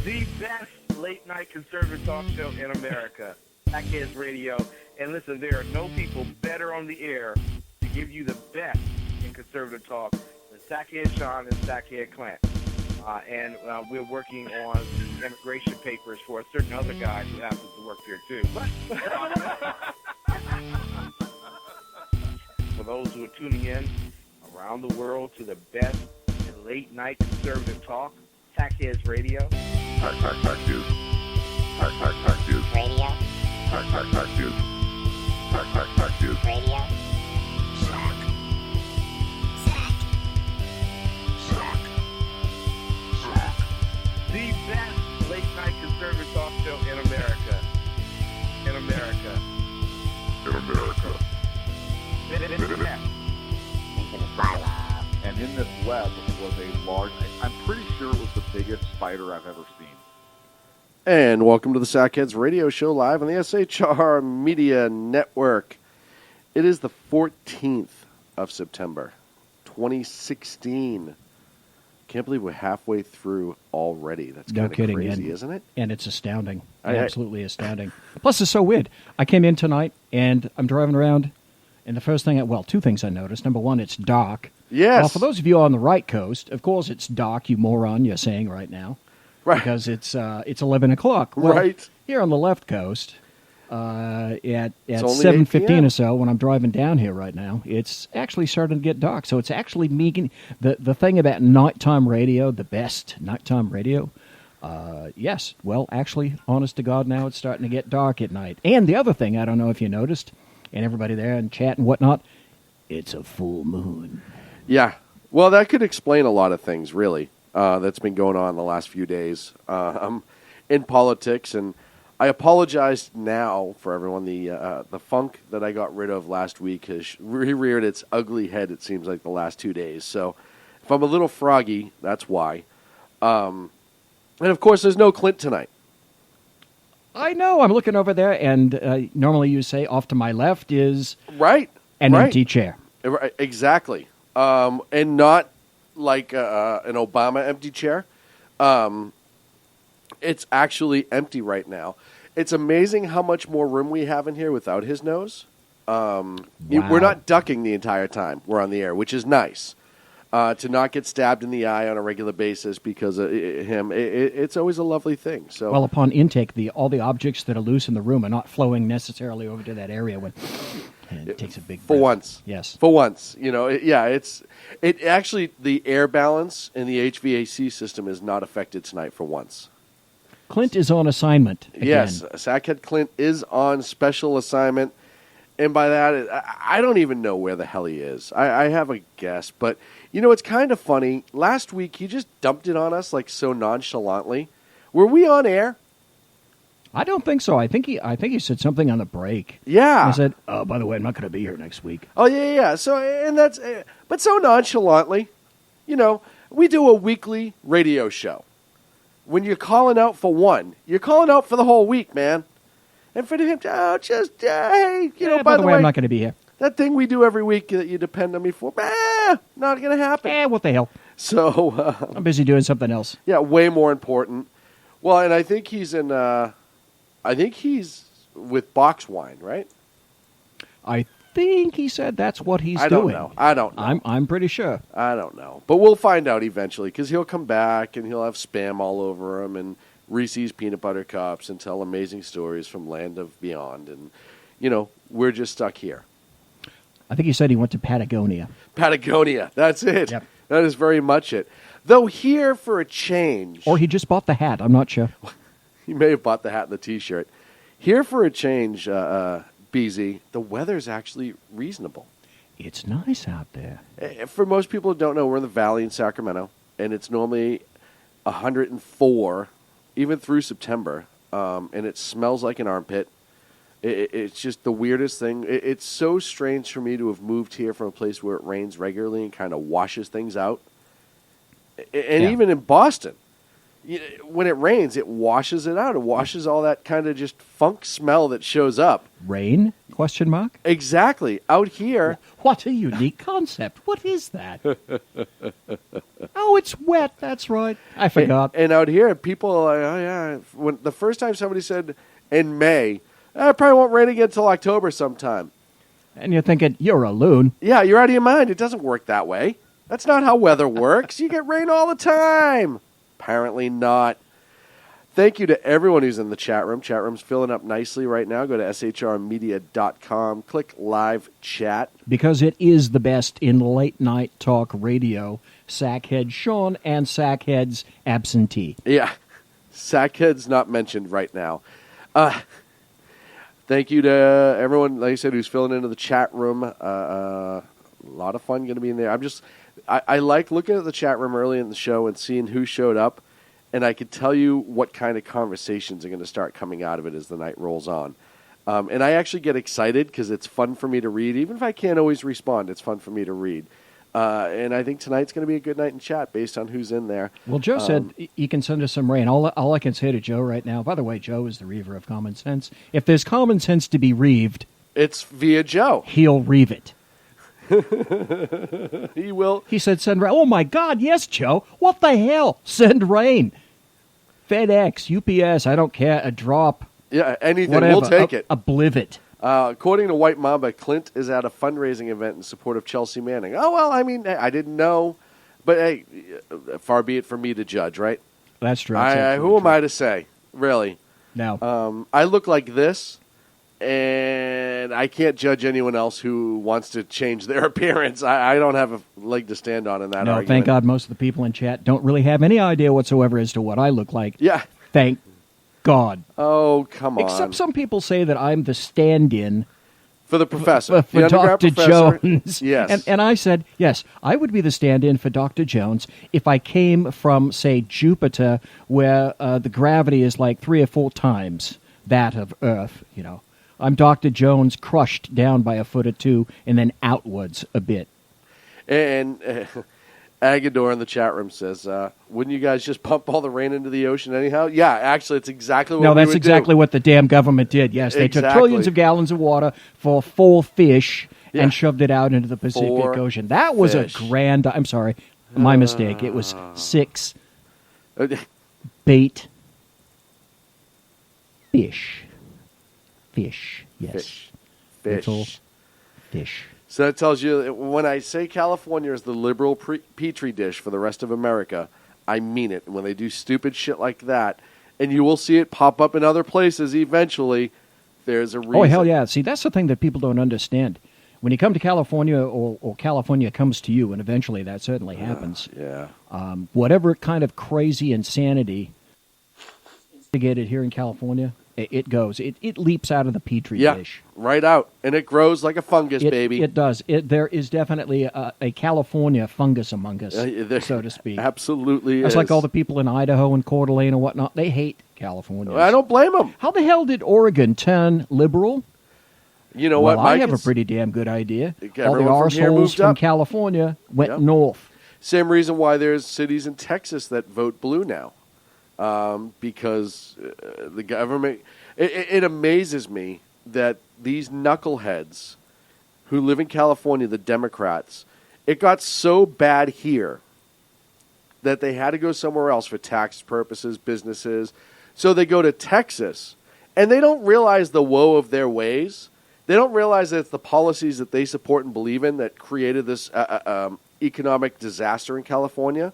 The best late-night conservative talk show in America, Sackheads Radio. And listen, there are no people better on the air to give you the best in conservative talk than Sackhead Shaun and Sackhead Clint. And we're working on the immigration papers for a certain other guy who happens to work here, too. For those who are tuning in around the world to the best in late-night conservative talk, Sackheads Radio. Sackheads Radio. Sackheads Radio. The best late-night conservative talk show in America. In America. And in this web was a large, I'm pretty sure it was the biggest spider I've ever seen. And welcome to the Sackheads Radio Show live on the SHR Media Network. It is the 14th of September, 2016. Can't believe we're halfway through already. That's kind of crazy, isn't it? And it's astounding. Absolutely astounding. Plus, it's so weird. I came in tonight, and I'm driving around, and the first thing, two things I noticed. Number one, it's dark. Yes. Well, for those of you on the right coast, of course it's dark, you moron, you're saying right now. Right. Because it's 11 o'clock. Well, right. Here on the left coast, at 7:15 or so, when I'm driving down here right now, it's actually starting to get dark. So it's actually making the thing about nighttime radio, the best nighttime radio. Yes. Well, actually, honest to God, now it's starting to get dark at night. And the other thing, I don't know if you noticed, and everybody there in chat and whatnot, it's a full moon. Yeah. Well, that could explain a lot of things, really, that's been going on the last few days in politics. And I apologize now for everyone. The funk that I got rid of last week has reared its ugly head, it seems like, the last 2 days. So if I'm a little froggy, that's why. And, of course, there's no Clint tonight. I know. I'm looking over there, and normally you say off to my left is an empty chair. Exactly. And not like an Obama empty chair. It's actually empty right now. It's amazing how much more room we have in here without his nose. Wow. We're not ducking the entire time we're on the air, which is nice. To not get stabbed in the eye on a regular basis because of him, it's always a lovely thing. So, well, upon intake, all the objects that are loose in the room are not flowing necessarily over to that area when it takes a big breath. Once. Yes. For once. It actually, the air balance in the HVAC system is not affected tonight for once. Clint is on assignment again. Yes, Sackhead Clint is on special assignment. And by that, I don't even know where the hell he is. I have a guess. But, it's kind of funny. Last week, he just dumped it on us like so nonchalantly. Were we on air? I don't think so. I think he said something on the break. Yeah. I said, "Oh, by the way, I'm not going to be here next week." Oh yeah. So but so nonchalantly, we do a weekly radio show. When you're calling out for one, you're calling out for the whole week, man. And for him, hey, by the way, I'm not going to be here. That thing we do every week that you depend on me for, not going to happen. What the hell? So I'm busy doing something else. Yeah, way more important. Well, and I think he's in. I think he's with Box Wine, right? I think he said that's what he's doing. I don't know. I'm pretty sure. I don't know, but we'll find out eventually because he'll come back and he'll have spam all over him and Reese's peanut butter cups and tell amazing stories from land of beyond, and we're just stuck here. I think he said he went to Patagonia. Patagonia, that's it. Yep. That is very much it. Though here for a change, or he just bought the hat. I'm not sure. He may have bought the hat and the T-shirt. Here for a change, BZ, the weather's actually reasonable. It's nice out there. For most people who don't know, we're in the valley in Sacramento, and it's normally 104, even through September, and it smells like an armpit. It's just the weirdest thing. It's so strange for me to have moved here from a place where it rains regularly and kind of washes things out. And even in Boston, when it rains, it washes it out. It washes all that kind of just funk smell that shows up. Rain? Question mark? Exactly. Out here. What a unique concept. What is that? Oh, it's wet. That's right. I forgot. And out here, people are like, oh, yeah. When the first time somebody said in May, it probably won't rain again until October sometime. And you're thinking, you're a loon. Yeah, you're out of your mind. It doesn't work that way. That's not how weather works. You get rain all the time. Apparently not. Thank you to everyone who's in the chat room. Chat room's filling up nicely right now. Go to shrmedia.com. Click live chat. Because it is the best in late night talk radio. Sackhead Shaun and Sackhead's absentee. Yeah. Sackhead's not mentioned right now. Thank you to everyone, like I said, who's filling into the chat room. A lot of fun going to be in there. I like looking at the chat room early in the show and seeing who showed up, and I could tell you what kind of conversations are going to start coming out of it as the night rolls on. And I actually get excited because it's fun for me to read. Even if I can't always respond, it's fun for me to read. And I think tonight's going to be a good night in chat based on who's in there. Well, Joe said you can send us some rain. All I can say to Joe right now, by the way, Joe is the reaver of common sense. If there's common sense to be reaved, it's via Joe. He'll reave it. He will. He said, send rain. Oh, my God, yes, Joe. What the hell? Send rain. FedEx, UPS, I don't care. A drop. Yeah, anything. Whatever. We'll take it. Obliv. According to White Mamba, Clint is at a fundraising event in support of Chelsea Manning. Oh, well, I mean, I didn't know. But, hey, far be it for me to judge, right? That's true. Who am I to say? Really? No. I look like this, and I can't judge anyone else who wants to change their appearance. I don't have a leg to stand on in that argument. Thank God most of the people in chat don't really have any idea whatsoever as to what I look like. Yeah. Thank God. Oh, come on. Except some people say that I'm the stand-in for the professor. For Dr. Jones. Yes. And I said, yes, I would be the stand-in for Dr. Jones if I came from, say, Jupiter, where the gravity is like 3 or 4 times that of Earth, you know. I'm Dr. Jones crushed down by a foot or 2 and then outwards a bit. And Agador in the chat room says, wouldn't you guys just pump all the rain into the ocean anyhow? Yeah, actually, it's exactly what we would do. No, that's exactly what the damn government did, yes. They took trillions of gallons of water for 4 fish and shoved it out into the Pacific Ocean. That was a grand... I'm sorry, my mistake. It was 6 bait fish. Fish, yes. Little fish. So that tells you, when I say California is the liberal petri dish for the rest of America, I mean it. When they do stupid shit like that, and you will see it pop up in other places eventually, there's a reason. Oh, hell yeah. See, that's the thing that people don't understand. When you come to California, or California comes to you, and eventually that certainly happens, whatever kind of crazy insanity instigated here in California, it goes. It leaps out of the petri dish. Right out. And it grows like a fungus, baby. It does. There is definitely a California fungus among us, so to speak. Absolutely It's like all the people in Idaho and Coeur d'Alene and whatnot. They hate California. I don't blame them. How the hell did Oregon turn liberal? You know what, Mike? I have a pretty damn good idea. All the arseholes from California went north. Same reason why there's cities in Texas that vote blue now. Because the government... It amazes me that these knuckleheads who live in California, the Democrats, it got so bad here that they had to go somewhere else for tax purposes, businesses. So they go to Texas, and they don't realize the woe of their ways. They don't realize that it's the policies that they support and believe in that created this economic disaster in California.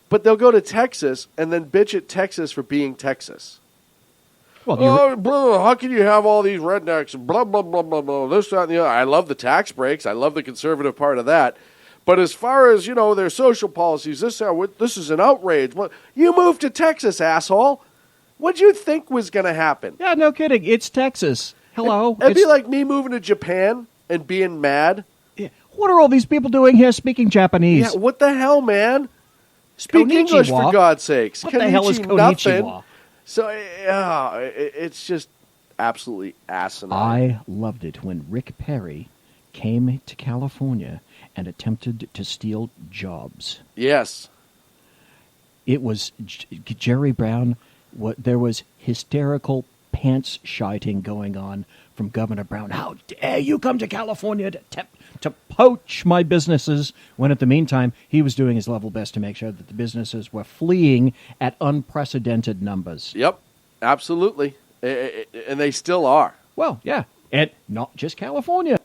But they'll go to Texas and then bitch at Texas for being Texas. Well, blah, how can you have all these rednecks and blah, blah, blah, blah, blah, this, that, and the other. I love the tax breaks. I love the conservative part of that. But as far as, their social policies, this is an outrage. Well, you moved to Texas, asshole. What'd you think was going to happen? Yeah, no kidding. It's Texas. Hello. It'd be like me moving to Japan and being mad. Yeah. What are all these people doing here speaking Japanese? Yeah, what the hell, man? Speak English, for God's sakes. What the hell is konnichiwa? Nothing. So, it's just absolutely asinine. I loved it when Rick Perry came to California and attempted to steal jobs. Yes. It was Jerry Brown. There was hysterical pants shiting going on from Governor Brown. How dare you come to California to poach my businesses, when at the meantime he was doing his level best to make sure that the businesses were fleeing at unprecedented numbers. Yep, absolutely. And they still are. Well, yeah, and not just California.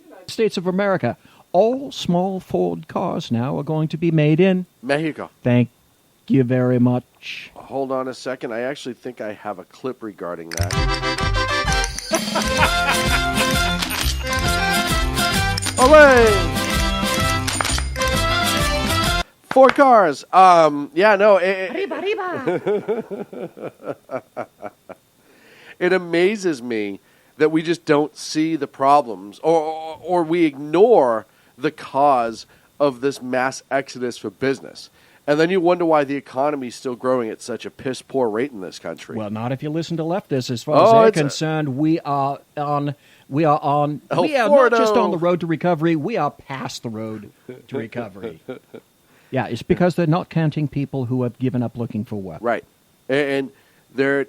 United States of America. All small Ford cars now are going to be made in Mexico. Thank you very much. Hold on a second. I actually think I have a clip regarding that. Olay! 4 cars. Yeah, no. It amazes me that we just don't see the problems, or we ignore the cause of this mass exodus for business. And then you wonder why the economy is still growing at such a piss-poor rate in this country. Well, not if you listen to leftists. As far as they're concerned, we are not just on the road to recovery, we are past the road to recovery. Yeah, it's because they're not counting people who have given up looking for work. Right. And they're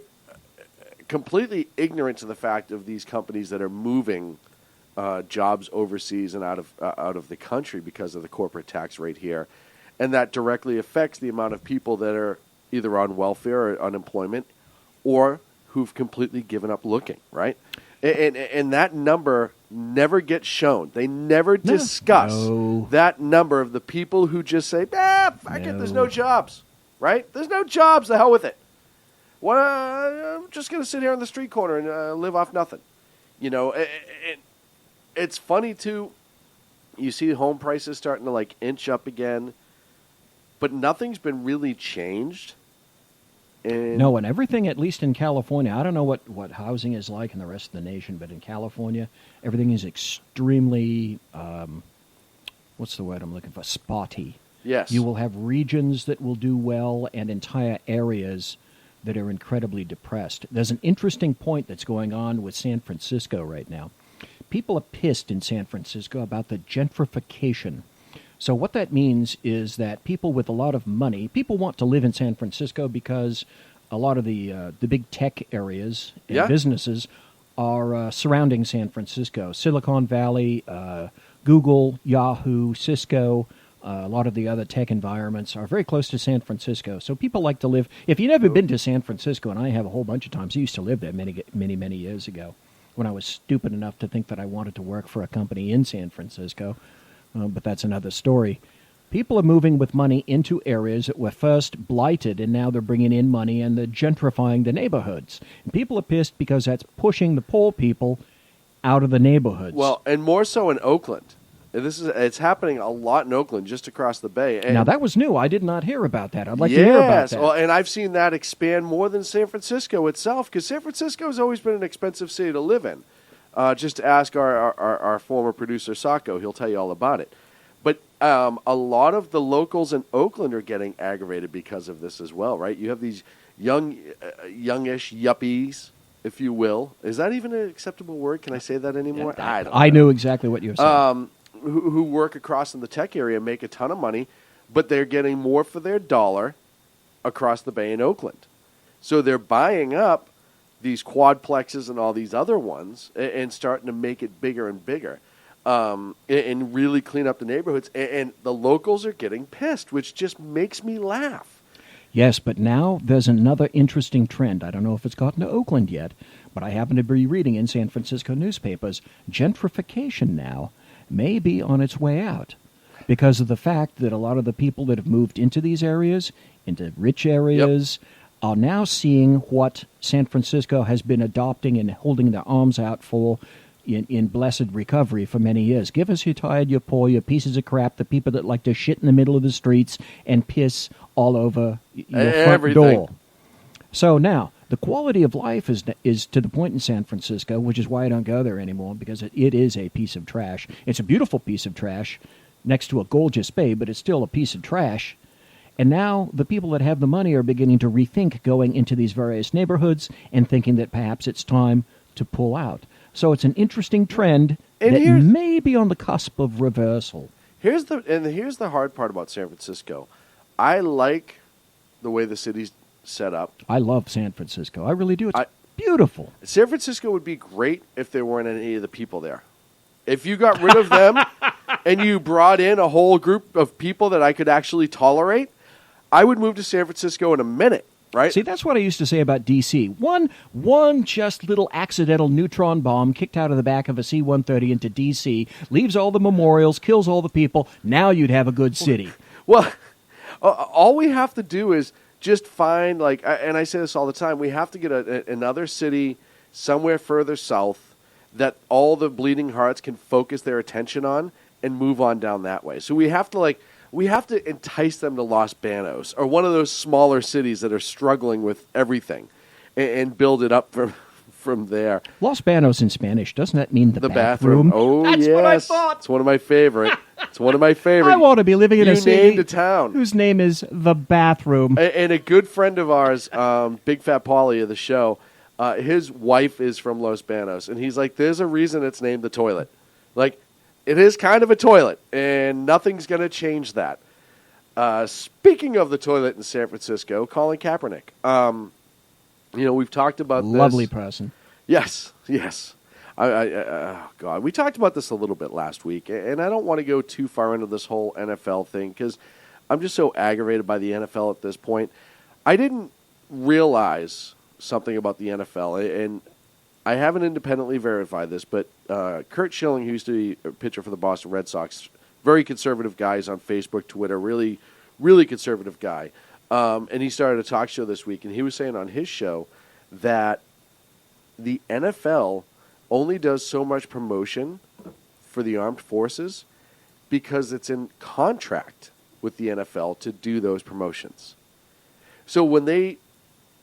completely ignorant to the fact of these companies that are moving jobs overseas and out of the country because of the corporate tax rate here. And that directly affects the amount of people that are either on welfare or unemployment or who've completely given up looking, right? And that number never gets shown. They never discuss that number of the people who just say, fuck it, there's no jobs, right? There's no jobs, the hell with it. Well, I'm just going to sit here on the street corner and live off nothing. You know, it's funny, too. You see home prices starting to, like, inch up again. But nothing's been really changed. No, and everything, at least in California, I don't know what housing is like in the rest of the nation, but in California, everything is extremely, what's the word I'm looking for, spotty. Yes. You will have regions that will do well and entire areas that are incredibly depressed. There's an interesting point that's going on with San Francisco right now. People are pissed in San Francisco about the gentrification. So what that means is that people with a lot of money, people want to live in San Francisco because a lot of the big tech areas and businesses are surrounding San Francisco. Silicon Valley, Google, Yahoo, Cisco, a lot of the other tech environments are very close to San Francisco. So people like to live. If you've never been to San Francisco, and I have a whole bunch of times, I used to live there many years ago when I was stupid enough to think that I wanted to work for a company in San Francisco. But that's another story. People are moving with money into areas that were first blighted, and now they're bringing in money and they're gentrifying the neighborhoods. And people are pissed because that's pushing the poor people out of the neighborhoods. Well, and more so in Oakland. It's happening a lot in Oakland, just across the bay. And now, that was new. I did not hear about that. I'd like to hear about that. Well, and I've seen that expand more than San Francisco itself, because San Francisco has always been an expensive city to live in. Just ask our former producer, Sacco. He'll tell you all about it. But a lot of the locals in Oakland are getting aggravated because of this as well, right? You have these youngish yuppies, if you will. Is that even an acceptable word? Can I say that anymore? I knew exactly what you were saying. Who work across in the tech area, make a ton of money, but they're getting more for their dollar across the bay in Oakland. So they're buying up these quadplexes and all these other ones and starting to make it bigger and bigger. And really clean up the neighborhoods. And the locals are getting pissed, which just makes me laugh. Yes, but now there's another interesting trend. I don't know if it's gotten to Oakland yet, but I happen to be reading in San Francisco newspapers, gentrification now may be on its way out because of the fact that a lot of the people that have moved into these areas, into rich areas, are now seeing what San Francisco has been adopting and holding their arms out for in blessed recovery for many years. Give us your tired, your poor, your pieces of crap, the people that like to shit in the middle of the streets and piss all over your front door. So now, the quality of life is to the point in San Francisco, which is why I don't go there anymore, because it is a piece of trash. It's a beautiful piece of trash next to a gorgeous bay, but it's still a piece of trash. And now the people that have the money are beginning to rethink going into these various neighborhoods and thinking that perhaps it's time to pull out. So it's an interesting trend that may be on the cusp of reversal. Here's the hard part about San Francisco. I like the way the city's set up. I love San Francisco. I really do. It's beautiful. San Francisco would be great if there weren't any of the people there. If you got rid of them and you brought in a whole group of people that I could actually tolerate, I would move to San Francisco in a minute, right? See, that's what I used to say about D.C. One just little accidental neutron bomb kicked out of the back of a C-130 into D.C., leaves all the memorials, kills all the people. Now you'd have a good city. Well, all we have to do is just find, and I say this all the time, we have to get another city somewhere further south that all the bleeding hearts can focus their attention on and move on down that way. So we have to entice them to Los Banos or one of those smaller cities that are struggling with everything and build it up from there. Los Banos in Spanish, doesn't that mean the bathroom? Oh, that's yes. What I thought. It's one of my favorite. I want to be living in a city named a town whose name is the bathroom. And a good friend of ours, Big Fat Paulie of the show, his wife is from Los Banos, and he's like, there's a reason it's named the toilet. Like, it is kind of a toilet, and nothing's going to change that. Speaking of the toilet in San Francisco, Colin Kaepernick. We've talked about this. Lovely person. Yes. God, we talked about this a little bit last week, and I don't want to go too far into this whole NFL thing because I'm just so aggravated by the NFL at this point. I didn't realize something about the NFL, and I haven't independently verified this, but Curt Schilling, who used to be a pitcher for the Boston Red Sox, very conservative guy. He's on Facebook, Twitter, really, really conservative guy. And he started a talk show this week, and he was saying on his show that the NFL only does so much promotion for the armed forces because it's in contract with the NFL to do those promotions. So when they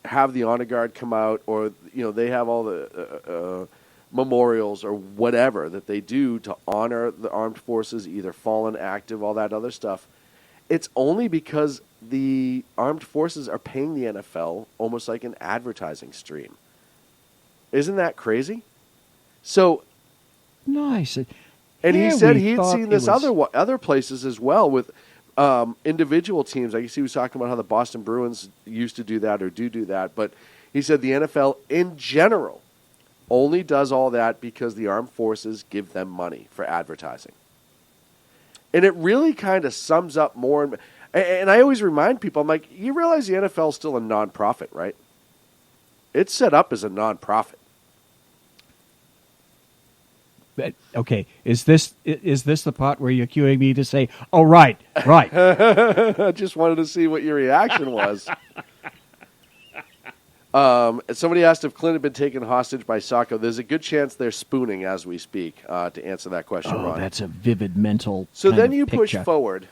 have the honor guard come out, or they have all the memorials or whatever that they do to honor the armed forces, either fallen, active, all that other stuff, it's only because the armed forces are paying the NFL almost like an advertising stream. Isn't that crazy? So nice. And he said he'd seen this other places as well with individual teams. I guess he was talking about how the Boston Bruins used to do that or do that. But he said the NFL in general only does all that because the armed forces give them money for advertising. And it really kind of sums up more. And I always remind people, I'm like, you realize the NFL is still a nonprofit, right? It's set up as a nonprofit. Okay, is this the part where you're cueing me to say, "Oh, right"? I just wanted to see what your reaction was. Somebody asked if Clint had been taken hostage by Sacco. There's a good chance they're spooning as we speak. To answer that question, oh, Ron. That's a vivid mental. So then you picture. push forward,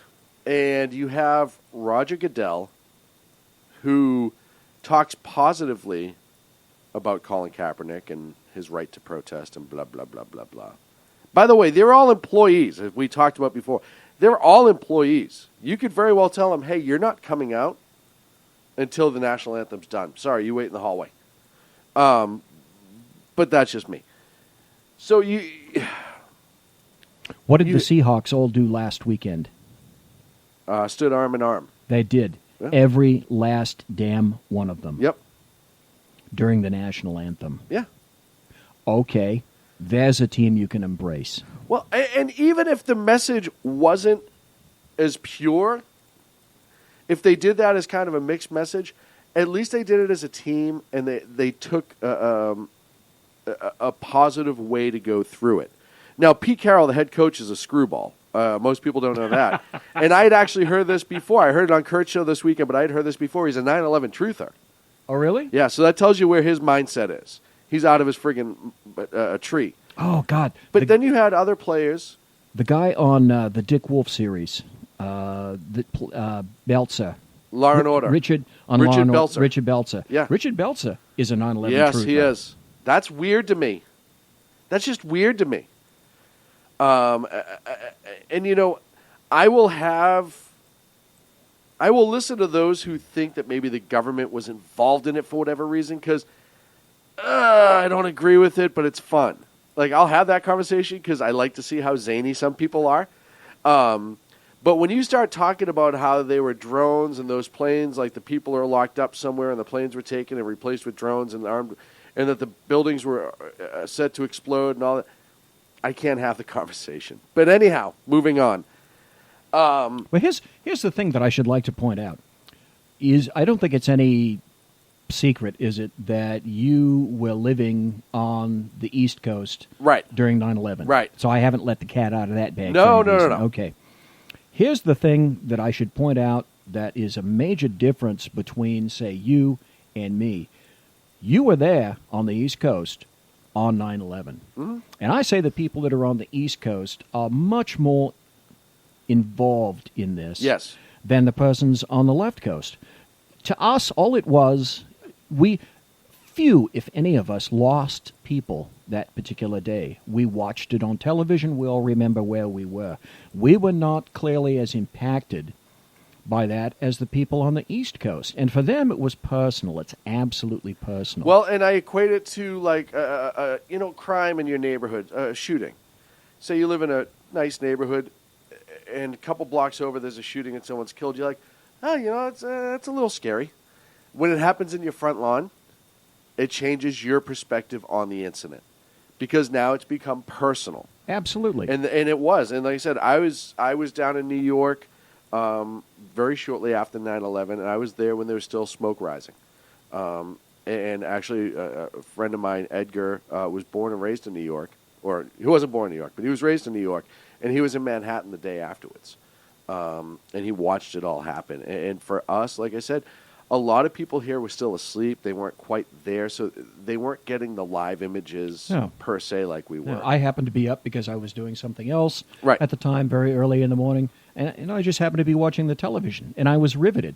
and you have Roger Goodell, who talks positively about Colin Kaepernick and his right to protest and blah, blah, blah, blah, blah. By the way, they're all employees, as we talked about before. They're all employees. You could very well tell them, hey, you're not coming out until the national anthem's done. Sorry, you wait in the hallway. But that's just me. So what did the Seahawks all do last weekend? Stood arm in arm. They did. Yeah. Every last damn one of them. Yep. During the national anthem. Yeah. Okay, there's a team you can embrace. Well, and even if the message wasn't as pure, if they did that as kind of a mixed message, at least they did it as a team, and they took a positive way to go through it. Now, Pete Carroll, the head coach, is a screwball. Most people don't know that. And I had actually heard this before. I heard it on Kurt's show this weekend, but I had heard this before. He's a 9/11 truther. Oh, really? Yeah, so that tells you where his mindset is. He's out of his friggin' tree. Oh, God. But then you had other players. The guy on the Dick Wolf series, Belzer. Law and Order. Richard Belzer. Richard Belzer. Yeah. Richard Belzer is a 9/11 Yes, truther. he is. That's weird to me. That's just weird to me. And, I will listen to those who think that maybe the government was involved in it for whatever reason, because I don't agree with it, but it's fun. Like, I'll have that conversation because I like to see how zany some people are. But when you start talking about how they were drones and those planes, like the people are locked up somewhere and the planes were taken and replaced with drones and armed, and that the buildings were set to explode and all that, I can't have the conversation. But anyhow, moving on. Well, here's the thing that I should like to point out is I don't think it's any secret, is it, that you were living on the East Coast Right. during 9/11. Right. So I haven't let the cat out of that bag. No, for any reason. no. Okay. Here's the thing that I should point out that is a major difference between, say, you and me. You were there on the East Coast on 9/11. Mm-hmm. And I say the people that are on the East Coast are much more involved in this Yes. than the persons on the left coast. To us, all it was, few, if any of us, lost people that particular day. We watched it on television. We all remember where we were. We were not clearly as impacted by that as the people on the East Coast. And for them, it was personal. It's absolutely personal. Well, and I equate it to like, crime in your neighborhood, shooting. Say you live in a nice neighborhood, and a couple blocks over there's a shooting and someone's killed. You're like, it's a little scary. When it happens in your front lawn, it changes your perspective on the incident because now it's become personal. Absolutely. And it was. And like I said, I was down in New York very shortly after 9/11, and I was there when there was still smoke rising. And actually, a friend of mine, Edgar, was born and raised in New York. Or he wasn't born in New York, but he was raised in New York. And he was in Manhattan the day afterwards. And he watched it all happen. And for us, like I said, a lot of people here were still asleep. They weren't quite there, so they weren't getting the live images per se like we were. No, I happened to be up because I was doing something else Right. at the time, very early in the morning, and I just happened to be watching the television, and I was riveted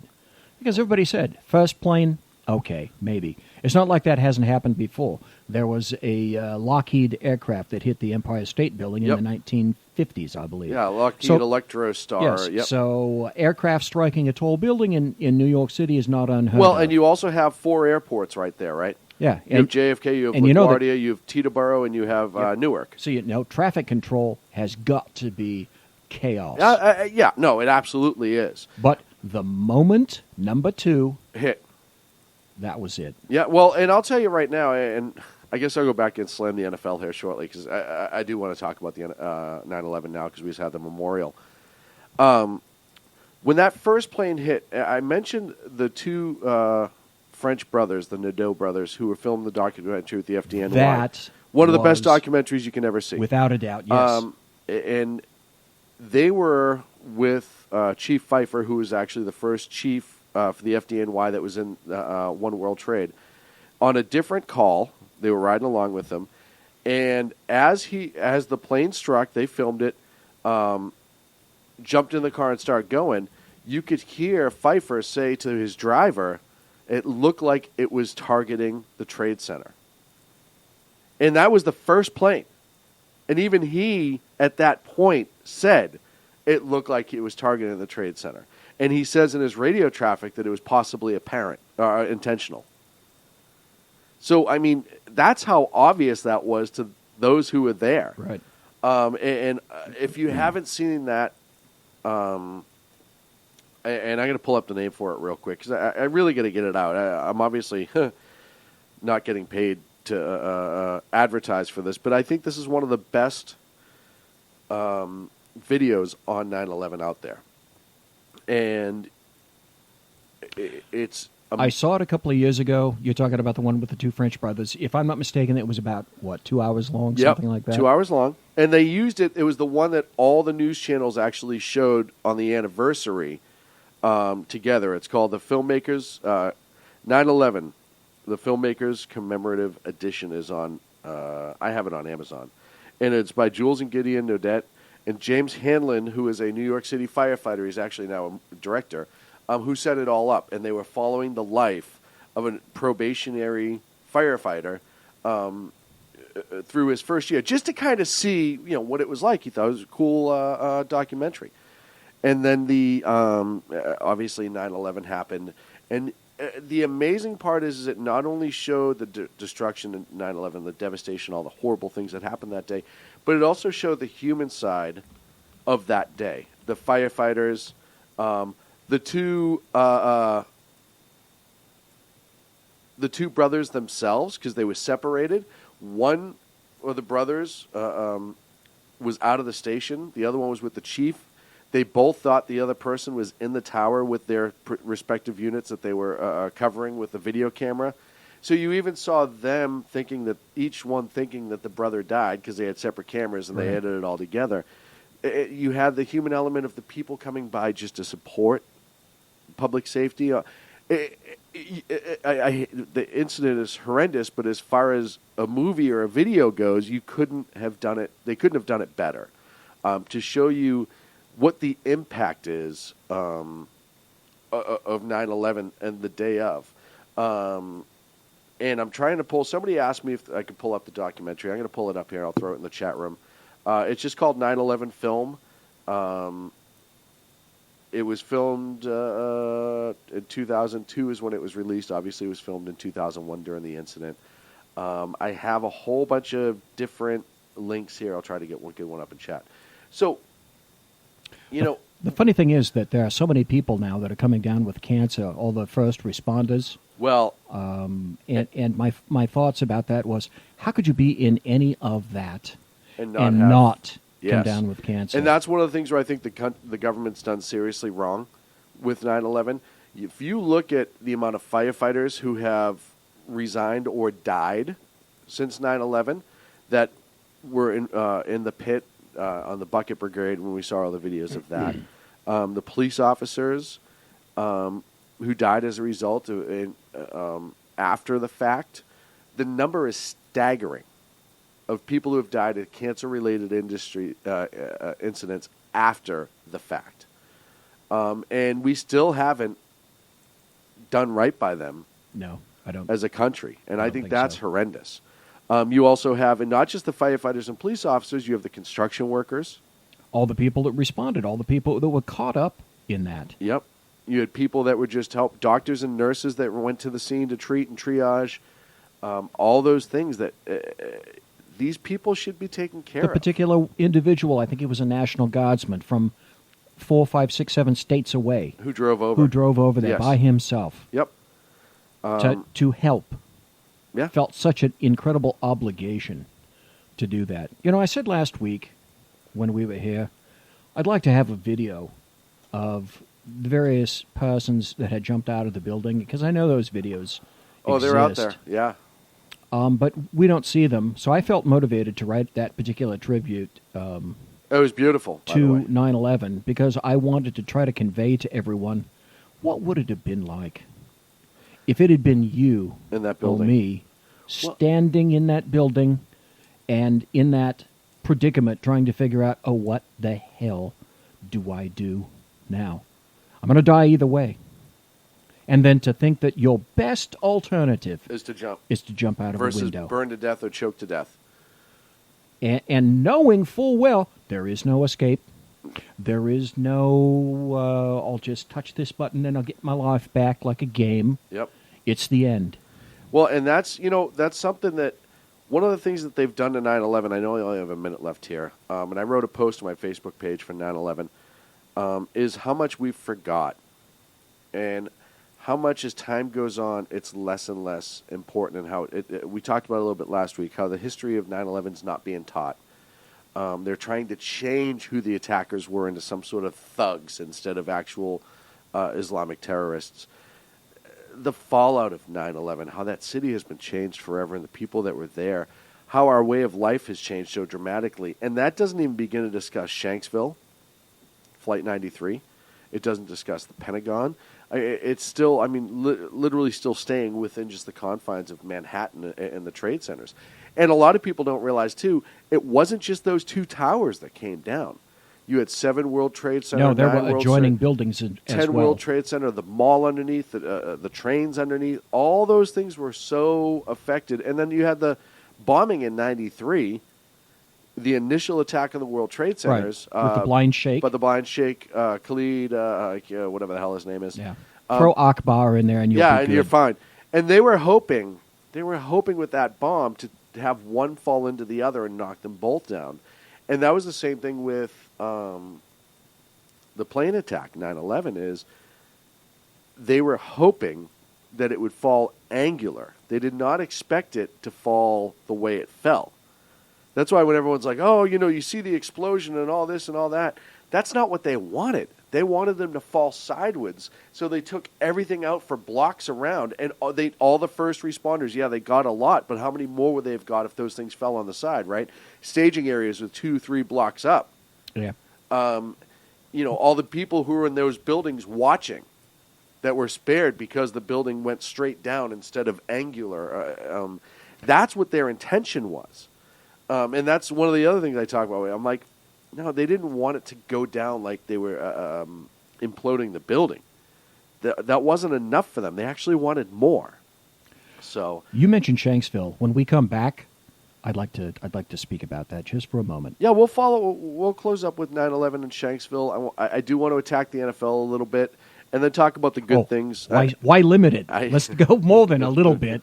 because everybody said, first plane, okay, maybe. It's not like that hasn't happened before. There was a Lockheed aircraft that hit the Empire State Building in the 1950s, I believe. Yeah, Lockheed Electrostar. Yes, Yep. so aircraft striking a tall building in New York City is not unheard Well, of. and you also have 4 airports right there, right? Yeah. You have JFK, you have and you know that- LaGuardia, you have Teterboro, and you have Newark. So, traffic control has got to be chaos. No, it absolutely is. But the moment number 2 Hit. that was it. Yeah, well, and I'll tell you right now, and I guess I'll go back and slam the NFL here shortly because I do want to talk about the 9/11 now because we just had the memorial. When that first plane hit, I mentioned the 2 French brothers, the Nadeau brothers, who were filming the documentary with the FDNY. That one of the best was, documentaries you can ever see. without a doubt, yes. And they were with Chief Pfeiffer, who was actually the first chief for the FDNY that was in One World Trade. On a different call, they were riding along with him, and as the plane struck, they filmed it, jumped in the car and started going. You could hear Pfeiffer say to his driver, it looked like it was targeting the Trade Center. And that was the first plane. And even he, at that point, said it looked like it was targeting the Trade Center. And he says in his radio traffic that it was possibly apparent, intentional. So, I mean, that's how obvious that was to those who were there. Right. And if you haven't seen that, and I'm going to pull up the name for it real quick because I really got to get it out. I'm obviously not getting paid to advertise for this, but I think this is one of the best videos on 9/11 out there. And it's... I saw it a couple of years ago. You're talking about the one with the 2 French brothers. If I'm not mistaken, it was about, 2 hours long, something like that? 2 hours long. And they used it. It was the one that all the news channels actually showed on the anniversary together. It's called the Filmmakers 9/11. The Filmmakers Commemorative Edition is on, I have it on Amazon. And it's by Jules and Gideon Nodet and James Hanlon, who is a New York City firefighter. He's actually now a director, who set it all up. And they were following the life of a probationary firefighter through his first year, just to kind of see, what it was like. He thought it was a cool documentary. And then the obviously 9/11 happened, and the amazing part is it not only showed the destruction in 9/11, the devastation, all the horrible things that happened that day, but it also showed the human side of that day. The firefighters, the two brothers themselves, because they were separated. One of the brothers was out of the station. The other one was with the chief. They both thought the other person was in the tower with their respective units that they were covering with the video camera. So you even saw them thinking that each one thinking that the brother died because they had separate cameras and they edited it all together. You had the human element of the people coming by just to support public safety. The incident is horrendous, but as far as a movie or a video goes, you couldn't have done it. They couldn't have done it better to show you what the impact is of 9/11 and the day of. And I'm trying to pull. Somebody asked me if I could pull up the documentary. I'm going to pull it up here. I'll throw it in the chat room. It's just called 9/11 Film. It was filmed in 2002 is when it was released. Obviously, it was filmed in 2001 during the incident. I have a whole bunch of different links here. I'll try to get one up in chat. So, the funny thing is that there are so many people now that are coming down with cancer, all the first responders. Well, and my thoughts about that was, how could you be in any of that and not come Yes. down with cancer? And that's one of the things where I think the government's done seriously wrong with 9/11. If you look at the amount of firefighters who have resigned or died since 9/11 that were in the pit on the bucket brigade when we saw all the videos of that, the police officers who died as a result after the fact, the number is staggering of people who have died of cancer-related incidents after the fact. And we still haven't done right by them. No, I don't. As a country. And I think that's so. horrendous. You also have, and not just the firefighters and police officers, you have the construction workers. All the people that responded, all the people that were caught up in that. Yep. You had people that would just help, doctors and nurses that went to the scene to treat and triage. All those things that these people should be taken care of. The particular individual, I think he was a National Guardsman from 4, 5, 6, 7 states away. Who drove over. There Yes. by himself. Yep. To help. Yeah. Felt such an incredible obligation to do that. I said last week when we were here, I'd like to have a video of the various persons that had jumped out of the building, because I know those videos Oh, they're out exist. there. Yeah. But we don't see them, so I felt motivated to write that particular tribute It was beautiful, by the to way. 9/11, because I wanted to try to convey to everyone what would it have been like if it had been you In that or building. me standing in that building and in that predicament trying to figure out, what the hell do I do now? I'm going to die either way. And then to think that your best alternative Is to jump. out of a Versus window. burn to death or choke to death. And knowing full well there is no escape. There is no, I'll just touch this button and I'll get my life back like a game. Yep. It's the end. Well, and that's something that, one of the things that they've done to 9/11, I know I only have a minute left here, and I wrote a post on my Facebook page for 9/11, is how much we forgot. And how much as time goes on, it's less and less important, and how we talked about it a little bit last week, how the history of 9/11 is not being taught. They're trying to change who the attackers were into some sort of thugs instead of actual Islamic terrorists. The fallout of 9/11, how that city has been changed forever, and the people that were there, how our way of life has changed so dramatically. And that doesn't even begin to discuss Shanksville, Flight 93. It doesn't discuss the Pentagon. It's still, literally still staying within just the confines of Manhattan and the trade centers. And a lot of people don't realize, too, it wasn't just those two towers that came down. You had 7 World Trade Center. No, there 9 were World adjoining buildings as 10 well. World Trade Center, the mall underneath, the trains underneath. All those things were so affected. And then you had the bombing in 93, the initial attack on the World Trade Centers. Right. With the blind sheikh. But the blind sheikh, Khalid, whatever the hell his name is. Yeah. Throw Akbar in there and you'll be and good. you're fine. And they were hoping with that bomb to have one fall into the other and knock them both down. And that was the same thing with the plane attack, 9/11, is they were hoping that it would fall angular. They did not expect it to fall the way it fell. That's why when everyone's like, oh, you see the explosion and all this and all that, that's not what they wanted. They wanted them to fall sideways. So they took everything out for blocks around, and all the first responders, they got a lot, but how many more would they have got if those things fell on the side, right? Staging areas with 2-3 blocks up. Yeah. All the people who were in those buildings watching that were spared because the building went straight down instead of angular. That's what their intention was. And that's one of the other things I talk about. I'm like, no, they didn't want it to go down like they were imploding the building. That wasn't enough for them. They actually wanted more. So you mentioned Shanksville. When we come back, I'd like to speak about that just for a moment. Yeah, we'll close up with 9/11 in Shanksville. I do want to attack the NFL a little bit, and then talk about the good things. Why limit it? Let's go more than a little bit.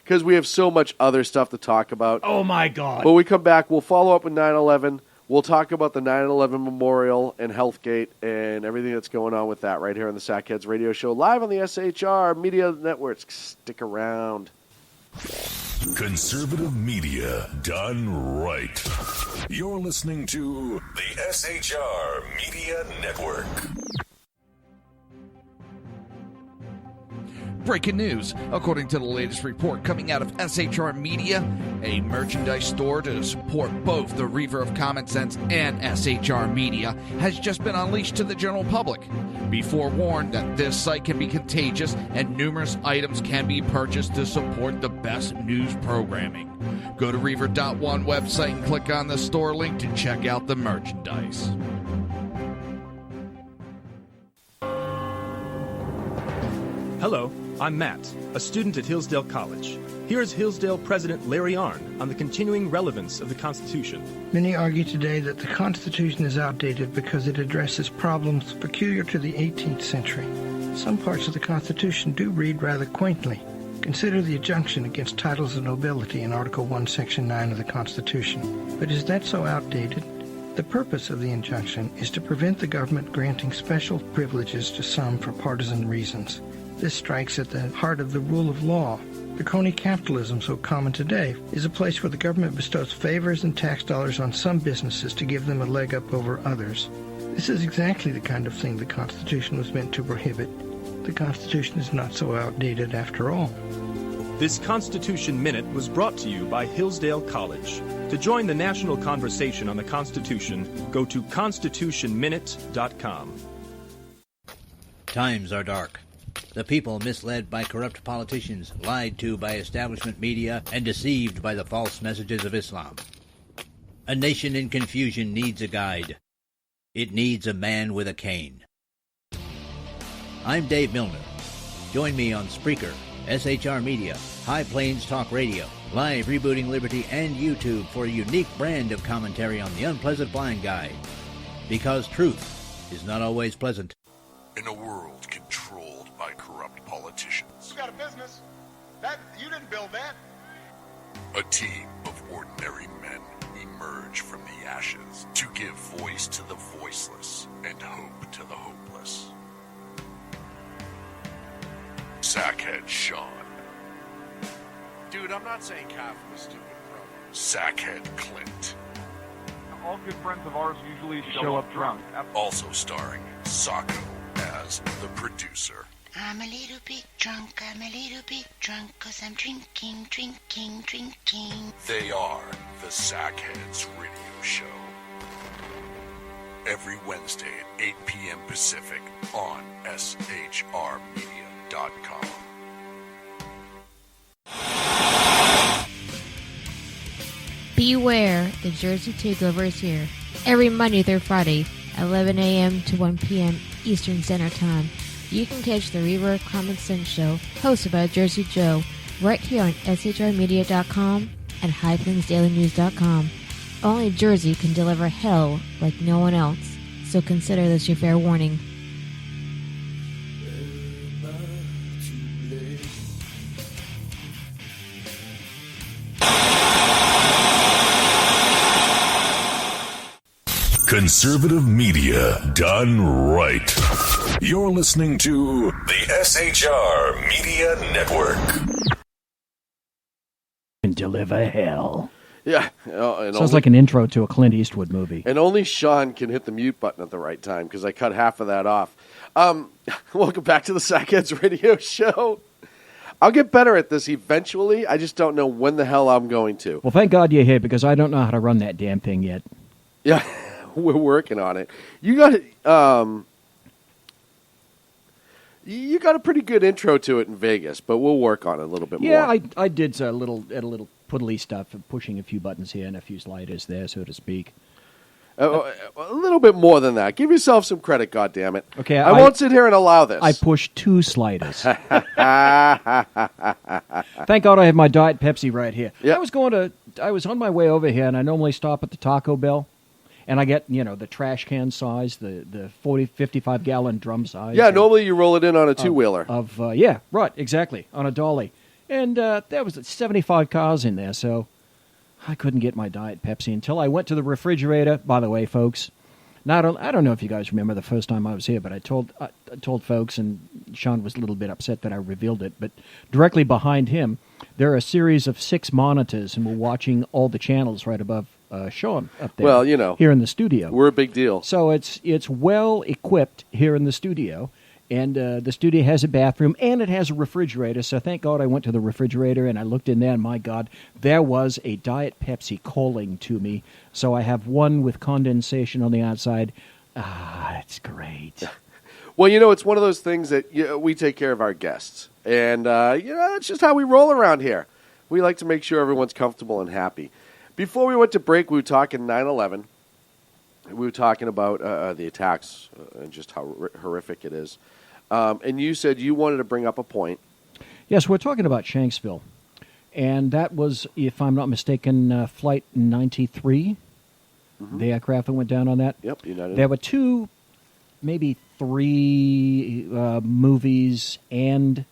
Because we have so much other stuff to talk about. Oh, my God. When we come back, we'll follow up with 9/11. We'll talk about the 9/11 Memorial and Healthgate and everything that's going on with that right here on the Sackheads Radio Show, live on the SHR Media Network. Stick around. Conservative media done right. You're listening to the SHR Media Network. Breaking news. According to the latest report coming out of SHR Media, a merchandise store to support both the Reaver of Common Sense and SHR Media has just been unleashed to the general public. Be forewarned that this site can be contagious and numerous items can be purchased to support the best news programming. Go to Reaver.one website and click on the store link to check out the merchandise. Hello, I'm Matt, a student at Hillsdale College. Here is Hillsdale President Larry Arnn on the continuing relevance of the Constitution. Many argue today that the Constitution is outdated because it addresses problems peculiar to the 18th century. Some parts of the Constitution do read rather quaintly. Consider the injunction against titles of nobility in Article 1, Section 9 of the Constitution. But is that so outdated? The purpose of the injunction is to prevent the government granting special privileges to some for partisan reasons. This strikes at the heart of the rule of law. The crony capitalism so common today is a place where the government bestows favors and tax dollars on some businesses to give them a leg up over others. This is exactly the kind of thing the Constitution was meant to prohibit. The Constitution is not so outdated after all. This Constitution Minute was brought to you by Hillsdale College. To join the national conversation on the Constitution, go to constitutionminute.com. Times are dark. The people misled by corrupt politicians, lied to by establishment media, and deceived by the false messages of Islam. A nation in confusion needs a guide. It needs a man with a cane. I'm Dave Milner. Join me on Spreaker, SHR Media, High Plains Talk Radio, Live Rebooting Liberty, and YouTube for a unique brand of commentary on the unpleasant blind guide. Because truth is not always pleasant. In a world controlled by corrupt politicians. You got a business. You didn't build that. A team of ordinary men emerge from the ashes to give voice to the voiceless and hope to the hopeless. Sackhead Shaun. Dude, I'm not saying Kyle from a stupid bro. Sackhead Clint. All good friends of ours usually show up drunk. Also starring Sacco as the producer. I'm a little bit drunk, 'cause I'm drinking. They are the Sackheads Radio Show. Every Wednesday at 8 p.m. Pacific on shrmedia.com. Beware, the Jersey Takeover is here. Every Monday through Friday, 11 a.m. to 1 p.m. Eastern Standard Time. You can catch the Reaver of Common Sense show, hosted by Jersey Joe, right here on shrmedia.com and highplainsdailynews.com. Only Jersey can deliver hell like no one else, so consider this your fair warning. Conservative media done right. You're listening to the SHR Media Network. Can deliver hell. Yeah. Sounds like an intro to a Clint Eastwood movie. And only Sean can hit the mute button at the right time because I cut half of that off. Welcome back to the Sackheads Radio Show. I'll get better at this eventually. I just don't know when the hell I'm going to. Well, thank God you're here because I don't know how to run that damn thing yet. Yeah, we're working on it. You got you got a pretty good intro to it in Vegas, but we'll work on it a little bit more. Yeah, I did a little puddly stuff, pushing a few buttons here and a few sliders there, so to speak. A little bit more than that. Give yourself some credit, goddammit. Okay, I won't sit here and allow this. I pushed 2 sliders. Thank God I have my Diet Pepsi right here. Yep. I was on my way over here, and I normally stop at the Taco Bell, and I get, the trash can size, the 40, 55-gallon drum size. Yeah, normally you roll it in on a two-wheeler. Yeah, right, exactly, on a dolly. And there was 75 cars in there, so I couldn't get my Diet Pepsi until I went to the refrigerator. By the way, folks, I don't know if you guys remember the first time I was here, but I told folks, and Sean was a little bit upset that I revealed it, but directly behind him, there are a series of 6 monitors, and we're watching all the channels right above Sean up there. Well, here in the studio. We're a big deal. So it's well equipped here in the studio. And the studio has a bathroom, and it has a refrigerator. So thank God I went to the refrigerator, and I looked in there, and my God, there was a Diet Pepsi calling to me. So I have one with condensation on the outside. It's great. Well, it's one of those things that we take care of our guests. And, it's just how we roll around here. We like to make sure everyone's comfortable and happy. Before we went to break, we were talking 9/11. We were talking about the attacks and just how horrific it is. And you said you wanted to bring up a point. Yes, we're talking about Shanksville. And that was, if I'm not mistaken, Flight 93, the aircraft that went down on that. Yep, United. There were 2, maybe 3 movies and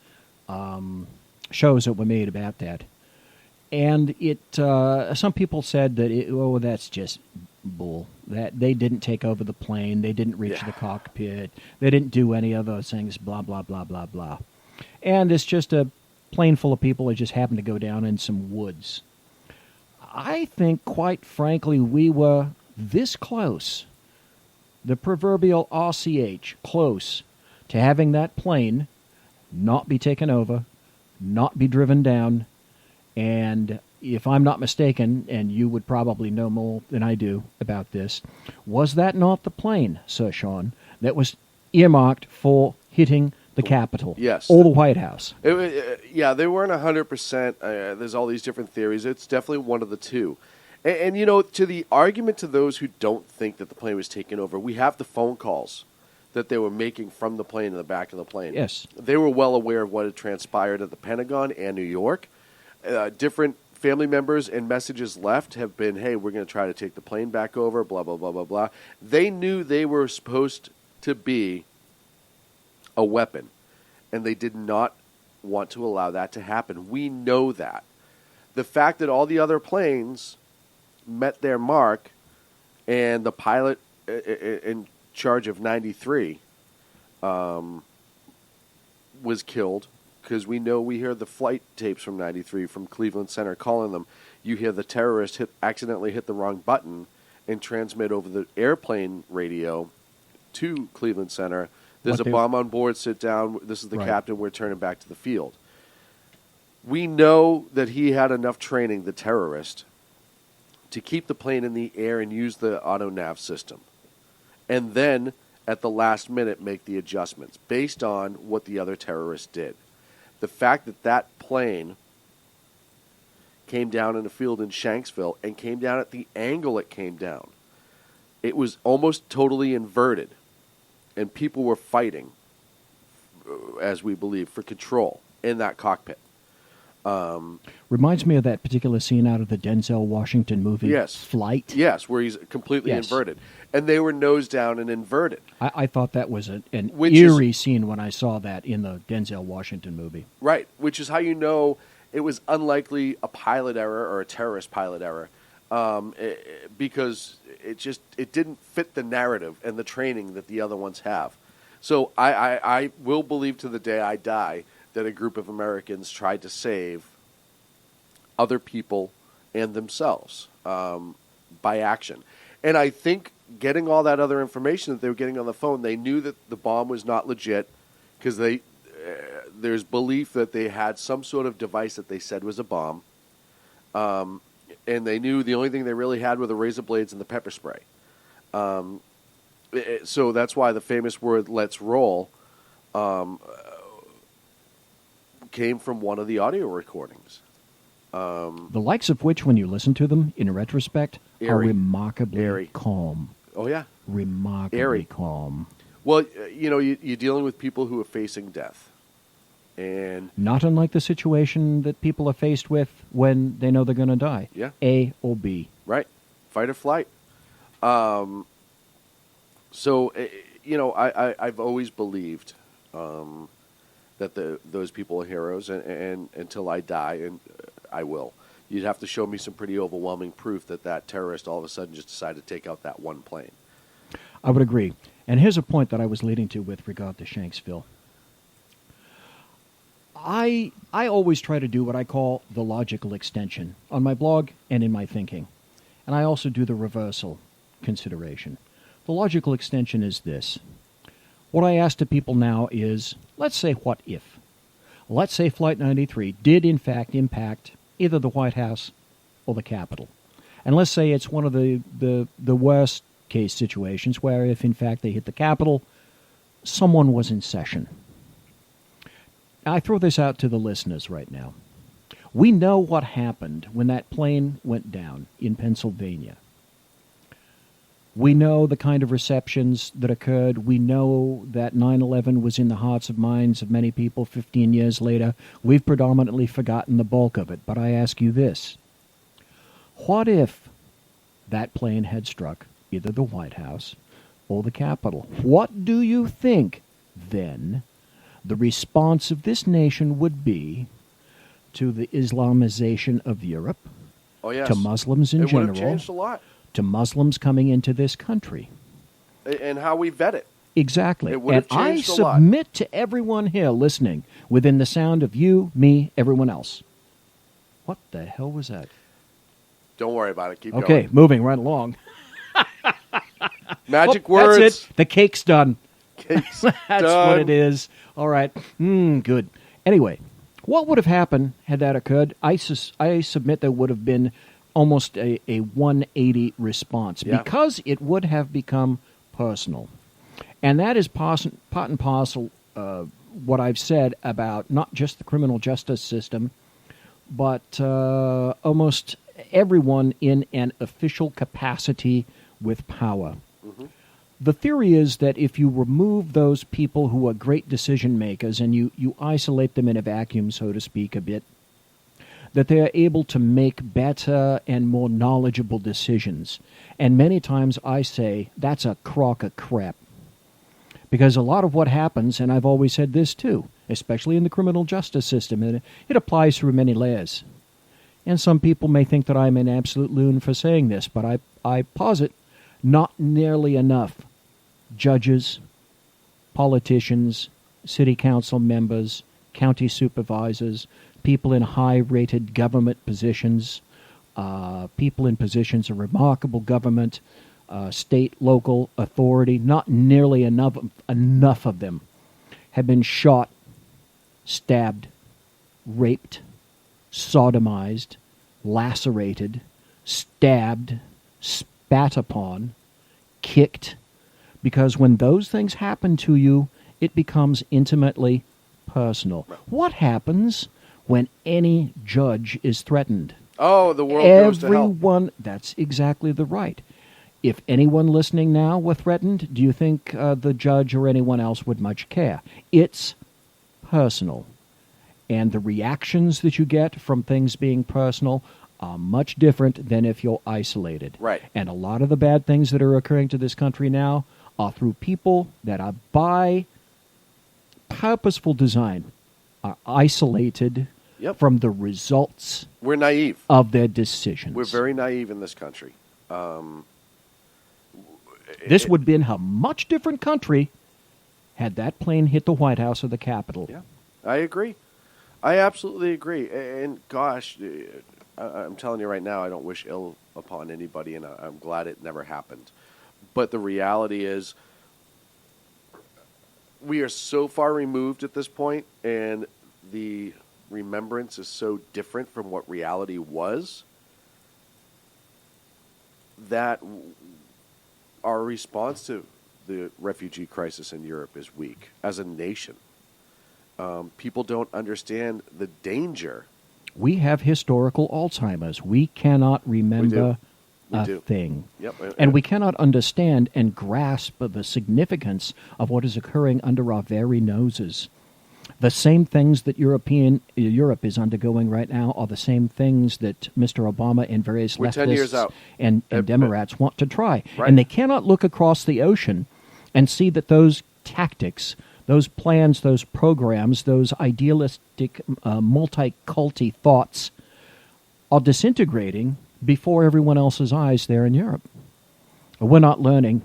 shows that were made about that. And some people said that, that's just bull. That they didn't take over the plane, they didn't reach the cockpit, they didn't do any of those things, blah, blah, blah, blah, blah. And it's just a plane full of people that just happened to go down in some woods. I think, quite frankly, we were this close, the proverbial RCH, close to having that plane not be taken over, not be driven down, and if I'm not mistaken, and you would probably know more than I do about this, was that not the plane, Sir Sean, that was earmarked for hitting the Capitol? Yes. Or the White House? They weren't 100%. There's all these different theories. It's definitely one of the two. And to the argument to those who don't think that the plane was taken over, we have the phone calls that they were making from the plane in the back of the plane. Yes. They were well aware of what had transpired at the Pentagon and New York. Different family members and messages left have been, hey, we're going to try to take the plane back over, blah, blah, blah, blah, blah. They knew they were supposed to be a weapon, and they did not want to allow that to happen. We know that. The fact that all the other planes met their mark and the pilot in charge of 93 was killed, because we hear the flight tapes from 93 from Cleveland Center calling them. You hear the terrorist accidentally hit the wrong button and transmit over the airplane radio to Cleveland Center. There's a bomb on board, sit down. This is the captain. We're turning back to the field. We know that he had enough training, the terrorist, to keep the plane in the air and use the auto-nav system. And then, at the last minute, make the adjustments based on what the other terrorists did. The fact that that plane came down in a field in Shanksville and came down at the angle it came down, it was almost totally inverted. And people were fighting, as we believe, for control in that cockpit. Reminds me of that particular scene out of the Denzel Washington movie, Flight. Yes, where he's completely inverted. And they were nose down and inverted. I thought that was an eerie scene when I saw that in the Denzel Washington movie. Right, which is how you know it was unlikely a pilot error or a terrorist pilot error. because it didn't fit the narrative and the training that the other ones have. So I will believe to the day I die that a group of Americans tried to save other people and themselves by action. And I think getting all that other information that they were getting on the phone, they knew that the bomb was not legit because there's belief that they had some sort of device that they said was a bomb. And they knew the only thing they really had were the razor blades and the pepper spray. So that's why the famous word "let's roll" came from one of the audio recordings. The likes of which, when you listen to them in retrospect, are remarkably calm. Oh, yeah. Remarkably calm. Well, you're dealing with people who are facing death. And not unlike the situation that people are faced with when they know they're going to die. Yeah. A or B. Right. Fight or flight. So, I've always believed that those people are heroes, and until I die, and I will. You'd have to show me some pretty overwhelming proof that terrorist all of a sudden just decided to take out that one plane. I would agree. And here's a point that I was leading to with regard to Shanksville. I always try to do what I call the logical extension on my blog and in my thinking. And I also do the reversal consideration. The logical extension is this. What I ask to people now is, let's say what if? Let's say Flight 93 did in fact impact either the White House or the Capitol. And let's say it's one of the worst case situations where if in fact they hit the Capitol, someone was in session. I throw this out to the listeners right now. We know what happened when that plane went down in Pennsylvania. We know the kind of receptions that occurred. We know that 9/11 was in the hearts and minds of many people 15 years later. We've predominantly forgotten the bulk of it. But I ask you this. What if that plane had struck either the White House or the Capitol? What do you think, then, the response of this nation would be to the Islamization of Europe, to Muslims in general, it would have changed a lot. To Muslims coming into this country. And how we vet it. Exactly. It would have and I changed a lot. submit to everyone here listening, within the sound of you, me, everyone else. What the hell was that? Don't worry about it. Keep going. Okay, moving right along. Magic words. That's it. The cake's done. Cake's That's done. what it is. All right. Good. Anyway, what would have happened had that occurred? I submit there would have been almost a 180 response because it would have become personal. And that is part and parcel what I've said about not just the criminal justice system, but almost everyone in an official capacity with power. Mm-hmm. The theory is that if you remove those people who are great decision makers and you isolate them in a vacuum, so to speak, a bit, that they are able to make better and more knowledgeable decisions. And many times I say that's a crock of crap. Because a lot of what happens, and I've always said this too, especially in the criminal justice system, and it applies through many layers. And some people may think that I'm an absolute loon for saying this, but I posit not nearly enough judges, politicians, city council members, county supervisors, people in high-rated government positions, people in positions of remarkable government, state, local authority, not nearly enough of them have been shot, stabbed, raped, sodomized, lacerated, stabbed, spat upon, kicked, because when those things happen to you, it becomes intimately personal. What happens when any judge is threatened? Oh, the world goes to hell. Everyone, that's exactly the right. If anyone listening now were threatened, do you think the judge or anyone else would much care? It's personal. And the reactions that you get from things being personal are much different than if you're isolated. Right. And a lot of the bad things that are occurring to this country now are through people that are by purposeful design, are isolated, from the results. We're naive of their decisions. We're very naive in this country. This would have been a much different country had that plane hit the White House or the Capitol. Yeah, I agree. I absolutely agree. And gosh, I'm telling you right now, I don't wish ill upon anybody, and I'm glad it never happened. But the reality is, we are so far removed at this point, and the remembrance is so different from what reality was, that our response to the refugee crisis in Europe is weak as a nation. People don't understand the danger. We have historical Alzheimer's. We cannot remember a thing. Yep. And we cannot understand and grasp the significance of what is occurring under our very noses. The same things that Europe is undergoing right now are the same things that Mr. Obama and various We're 10 years leftists out. and Democrats want to try. Right. And they cannot look across the ocean and see that those tactics, those plans, those programs, those idealistic, multi-culty thoughts are disintegrating before everyone else's eyes there in Europe. We're not learning.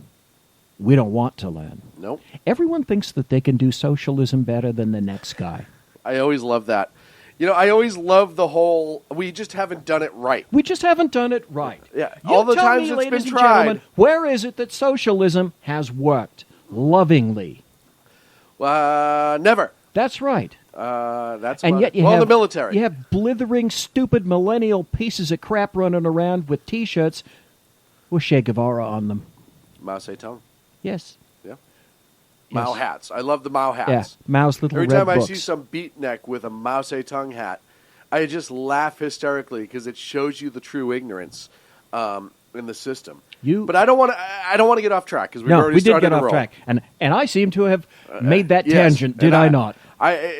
We don't want to learn. Nope. Everyone thinks that they can do socialism better than the next guy. I always love that. You know, I always love the whole, we just haven't done it right. We just haven't done it right. Yeah, You all the tell times me, it's ladies been and tried. gentlemen, where is it that socialism has worked lovingly? Never. That's right. That's And about yet it. you Well, have the military. You have blithering, stupid millennial pieces of crap running around with T-shirts with Che Guevara on them. Mao Zedong. Yes. Yeah. Yes. Mao hats. I love the Mao hats. Yeah, Mao's little Every red time I books. see some beatnik with a Mao Zedong hat, I just laugh hysterically because it shows you the true ignorance in the system. But I don't want to get off track because we've already we did started get a off roll. track, and I seem to have made that Yes, tangent. Did and I not?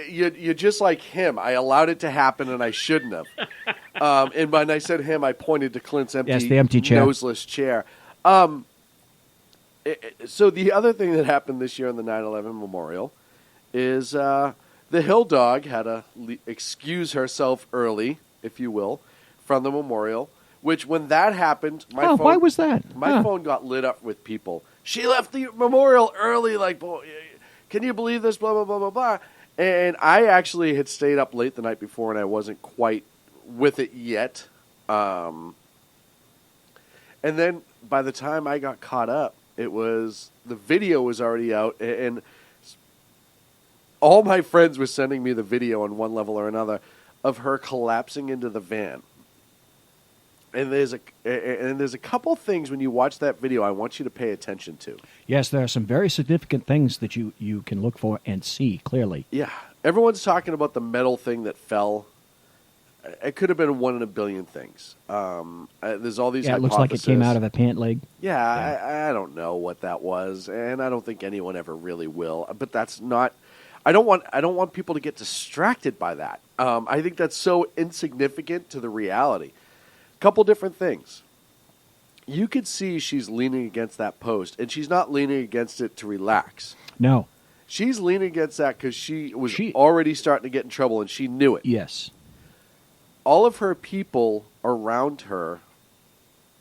You're just like him. I allowed it to happen, and I shouldn't have. And when I said him, I pointed to Clint's the empty chair. noseless chair. So the other thing that happened this year on the 9/11 memorial is the Hill Dog had to excuse herself early, if you will, from the memorial. Which, when that happened, my phone, why was that? My phone got lit up with people. She left the memorial early. Like, boy, can you believe this? Blah blah blah blah blah. And I actually had stayed up late the night before, and I wasn't quite with it yet. And then by the time I got caught up, the video was already out, and all my friends were sending me the video on one level or another of her collapsing into the van. And there's a couple things when you watch that video I want you to pay attention to. Yes, there are some very significant things that you can look for and see clearly. Yeah. Everyone's talking about the metal thing that fell. It could have been one in a billion things. There's all these hypotheses. It looks like it came out of a pant leg. Yeah. I don't know what that was, and I don't think anyone ever really will. But that's not... I don't want people to get distracted by that. I think that's so insignificant to the reality. Couple different things. You could see she's leaning against that post, and she's not leaning against it to relax. No. She's leaning against that because she was already starting to get in trouble, and she knew it. Yes. All of her people around her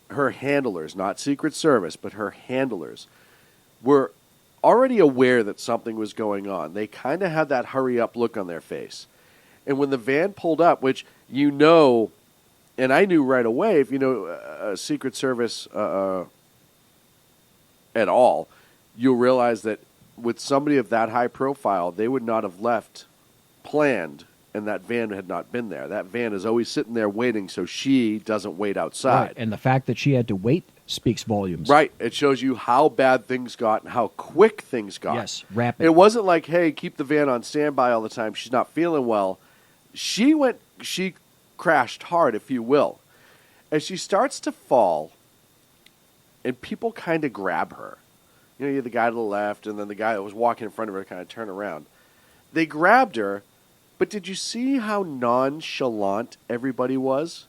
handlers, not Secret Service, but her handlers, were already aware that something was going on. They kind of had that hurry-up look on their face. And when the van pulled up, which you know... And I knew right away, if you know Secret Service at all, you'll realize that with somebody of that high profile, they would not have left planned, and that van had not been there. That van is always sitting there waiting so she doesn't wait outside. Right. And the fact that she had to wait speaks volumes. Right. It shows you how bad things got and how quick things got. Yes, rapid. It wasn't like, hey, keep the van on standby all the time. She's not feeling well. She crashed hard, if you will. As she starts to fall, and people kind of grab her. You know, you're the guy to the left, and then the guy that was walking in front of her kind of turn around. They grabbed her, but did you see how nonchalant everybody was?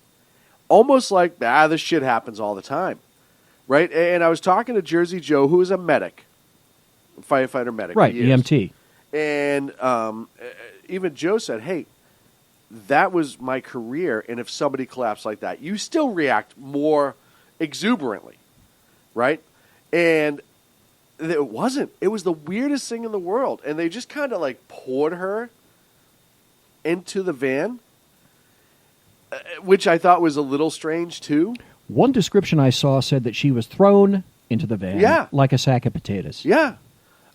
Almost like, this shit happens all the time. Right? And I was talking to Jersey Joe, who is a medic, firefighter medic. Right, EMT. And even Joe said, hey, that was my career, and if somebody collapsed like that, you still react more exuberantly, right? And it wasn't. It was the weirdest thing in the world. And they just kind of like poured her into the van, which I thought was a little strange too. One description I saw said that she was thrown into the van like a sack of potatoes. Yeah.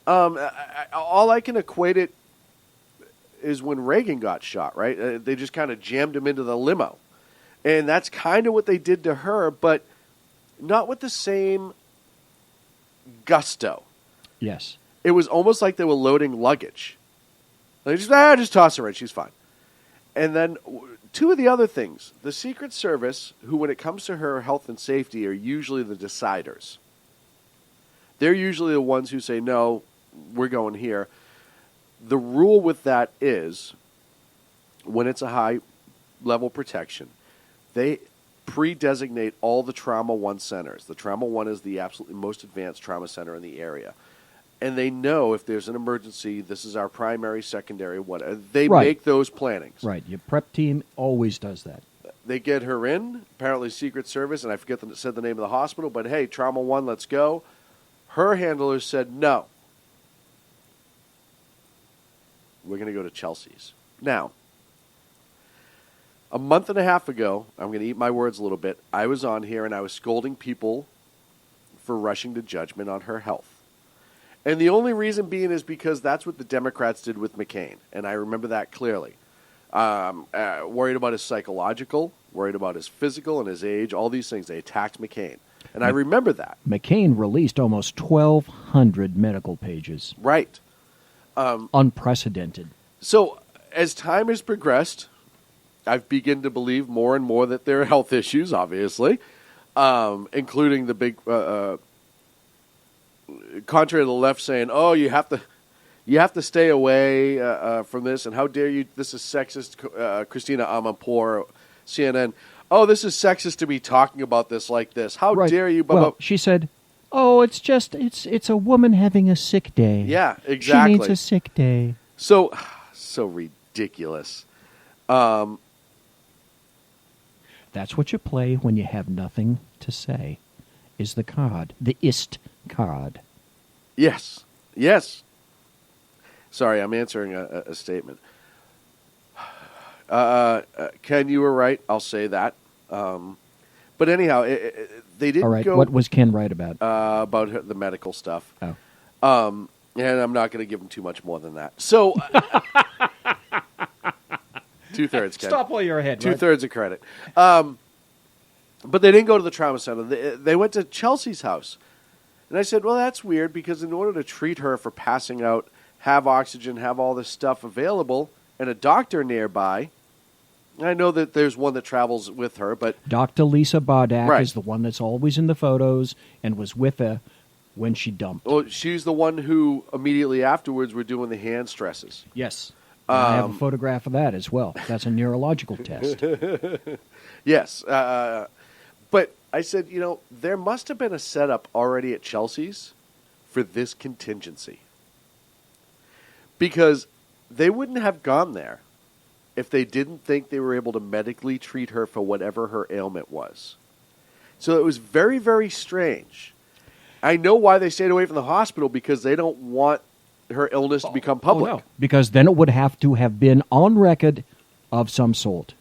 All I can equate it is when Reagan got shot, right? They just kind of jammed him into the limo. And that's kind of what they did to her, but not with the same gusto. Yes. It was almost like they were loading luggage. They just toss her in, she's fine. And then two of the other things, the Secret Service, who when it comes to her health and safety are usually the deciders. They're usually the ones who say, no, we're going here. The rule with that is when it's a high-level protection, they pre-designate all the Trauma 1 centers. The Trauma 1 is the absolutely most advanced trauma center in the area. And they know if there's an emergency, this is our primary, secondary, whatever. They make those plannings. Right. Your prep team always does that. They get her in, apparently Secret Service, and I forget said the name of the hospital, but hey, Trauma 1, let's go. Her handlers said, no. We're going to go to Chelsea's. Now, a month and a half ago, I'm going to eat my words a little bit, I was on here and I was scolding people for rushing to judgment on her health. And the only reason being is because that's what the Democrats did with McCain. And I remember that clearly. Worried about his psychological, worried about his physical and his age, all these things. They attacked McCain. And I remember that. McCain released almost 1,200 medical pages. Right. Unprecedented. So as time has progressed, I've begun to believe more and more that there are health issues, obviously, including the big... contrary to the left saying, "Oh, you have to stay away from this," and how dare you? This is sexist. Christina Amanpour, CNN. Oh, this is sexist to be talking about this like this. How dare you? Well, she said, "Oh, it's a woman having a sick day." Yeah, exactly. She needs a sick day. So ridiculous. That's what you play when you have nothing to say. Is the card the ist card? Yes. Sorry, I'm answering a statement. Ken, you were right. I'll say that. But anyhow, they didn't All right. go... What was Ken right about? About the medical stuff. Oh. And I'm not going to give him too much more than that. So... 2/3, Ken. Stop while you're ahead. 2/3 of credit. But they didn't go to the trauma center. They went to Chelsea's house. And I said, well, that's weird because in order to treat her for passing out, have oxygen, have all this stuff available, and a doctor nearby, I know that there's one that travels with her, but... Dr. Lisa Bardak is the one that's always in the photos and was with her when she dumped. Well, she's the one who immediately afterwards were doing the hand stresses. Yes. I have a photograph of that as well. That's a neurological test. Yes. But I said, there must have been a setup already at Chelsea's for this contingency. Because they wouldn't have gone there if they didn't think they were able to medically treat her for whatever her ailment was. So it was very, very strange. I know why they stayed away from the hospital, because they don't want her illness to become public. Oh, no. Because then it would have to have been on record of some sort.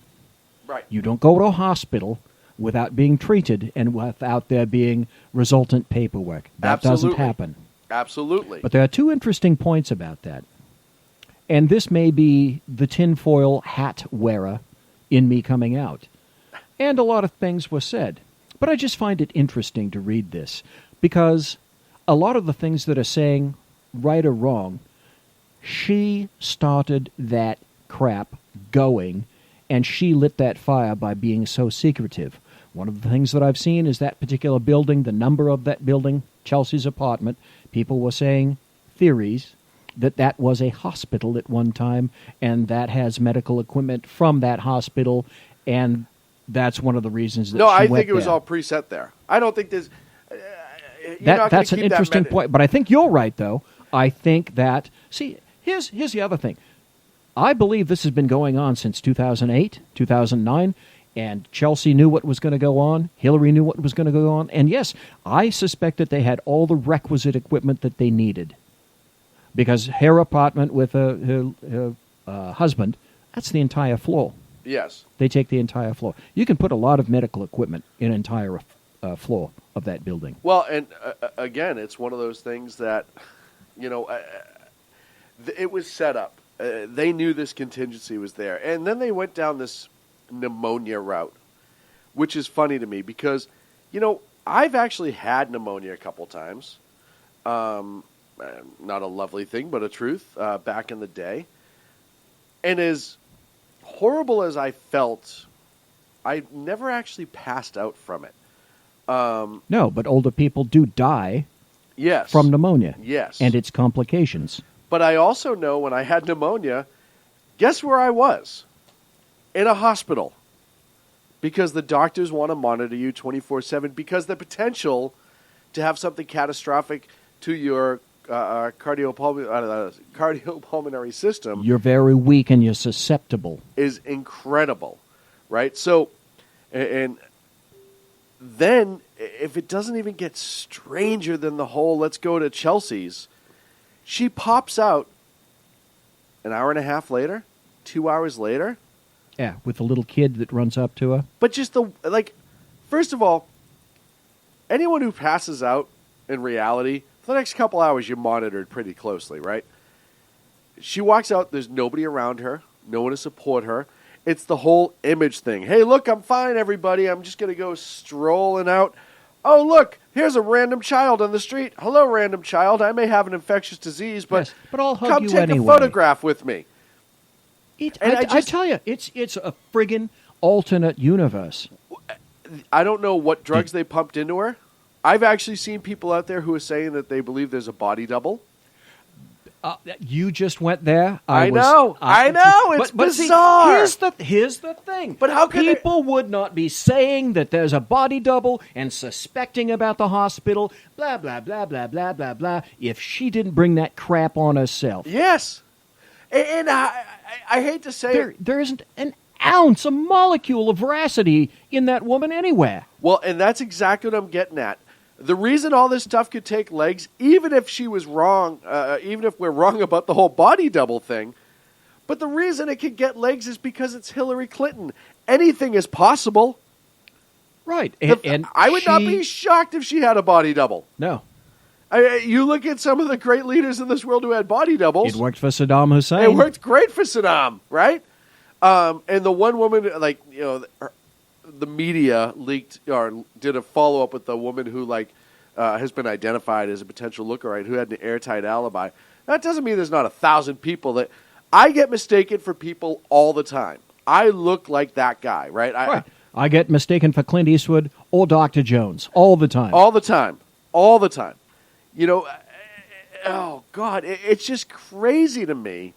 Right. You don't go to a hospital without being treated and without there being resultant paperwork. That doesn't happen. Absolutely. But there are two interesting points about that. And this may be the tinfoil hat wearer in me coming out. And a lot of things were said. But I just find it interesting to read this, because a lot of the things that are saying, right or wrong, she started that crap going, and she lit that fire by being so secretive. One of the things that I've seen is that particular building, the number of that building, Chelsea's apartment. People were saying theories that was a hospital at one time, and that has medical equipment from that hospital, and that's one of the reasons that I she went think it was there. all preset there. I don't think there's... That's an interesting point, but I think you're right, though. I think that... See, here's the other thing. I believe this has been going on since 2008, 2009, and Chelsea knew what was going to go on. Hillary knew what was going to go on. And yes, I suspect that they had all the requisite equipment that they needed. Because her apartment with her husband, that's the entire floor. Yes. They take the entire floor. You can put a lot of medical equipment in an entire floor of that building. Well, and again, it's one of those things that, it was set up. They knew this contingency was there. And then they went down this pneumonia route, which is funny to me because, I've actually had pneumonia a couple times. Not a lovely thing, but a truth, back in the day. And as horrible as I felt, I never actually passed out from it. No, but older people do die Yes. from pneumonia. Yes. And its complications. But I also know when I had pneumonia, guess where I was? In a hospital. Because the doctors want to monitor you 24/7 because the potential to have something catastrophic to your cardiopulmonary system You're very weak and you're susceptible. is incredible, right? So, and then if it doesn't even get stranger than the whole let's go to Chelsea's, she pops out an hour and a half later, 2 hours later. Yeah, with the little kid that runs up to her. But just first of all, anyone who passes out in reality, for the next couple hours, you're monitored pretty closely, right? She walks out, there's nobody around her, no one to support her. It's the whole image thing. Hey, look, I'm fine, everybody. I'm just going to go strolling out. Oh, look, here's a random child on the street. Hello, random child. I may have an infectious disease, but, Yes, but I'll hug come you take anyway. a photograph with me. I tell you, it's a friggin' alternate universe. I don't know what drugs they pumped into her. I've actually seen people out there who are saying that they believe there's a body double. You just went there. I know. It's bizarre. See, here's the thing. But how could people would not be saying that there's a body double and suspecting about the hospital, blah blah blah blah blah blah blah, if she didn't bring that crap on herself? Yes, and I hate to say there isn't an ounce, a molecule of veracity in that woman anywhere. Well, and that's exactly what I'm getting at. The reason all this stuff could take legs, even if she was wrong, even if we're wrong about the whole body double thing, but the reason it could get legs is because it's Hillary Clinton. Anything is possible. Right. And I would not be shocked if she had a body double. No. You look at some of the great leaders in this world who had body doubles. It worked for Saddam Hussein. It worked great for Saddam, right? And the one woman, the media leaked or did a follow-up with the woman who has been identified as a potential lookalike who had an airtight alibi. That doesn't mean there's not 1,000 people that I get mistaken for people all the time. I look like that guy, right? Right. I get mistaken for Clint Eastwood or Dr. Jones all the time. All the time. All the time. Oh, God, it's just crazy to me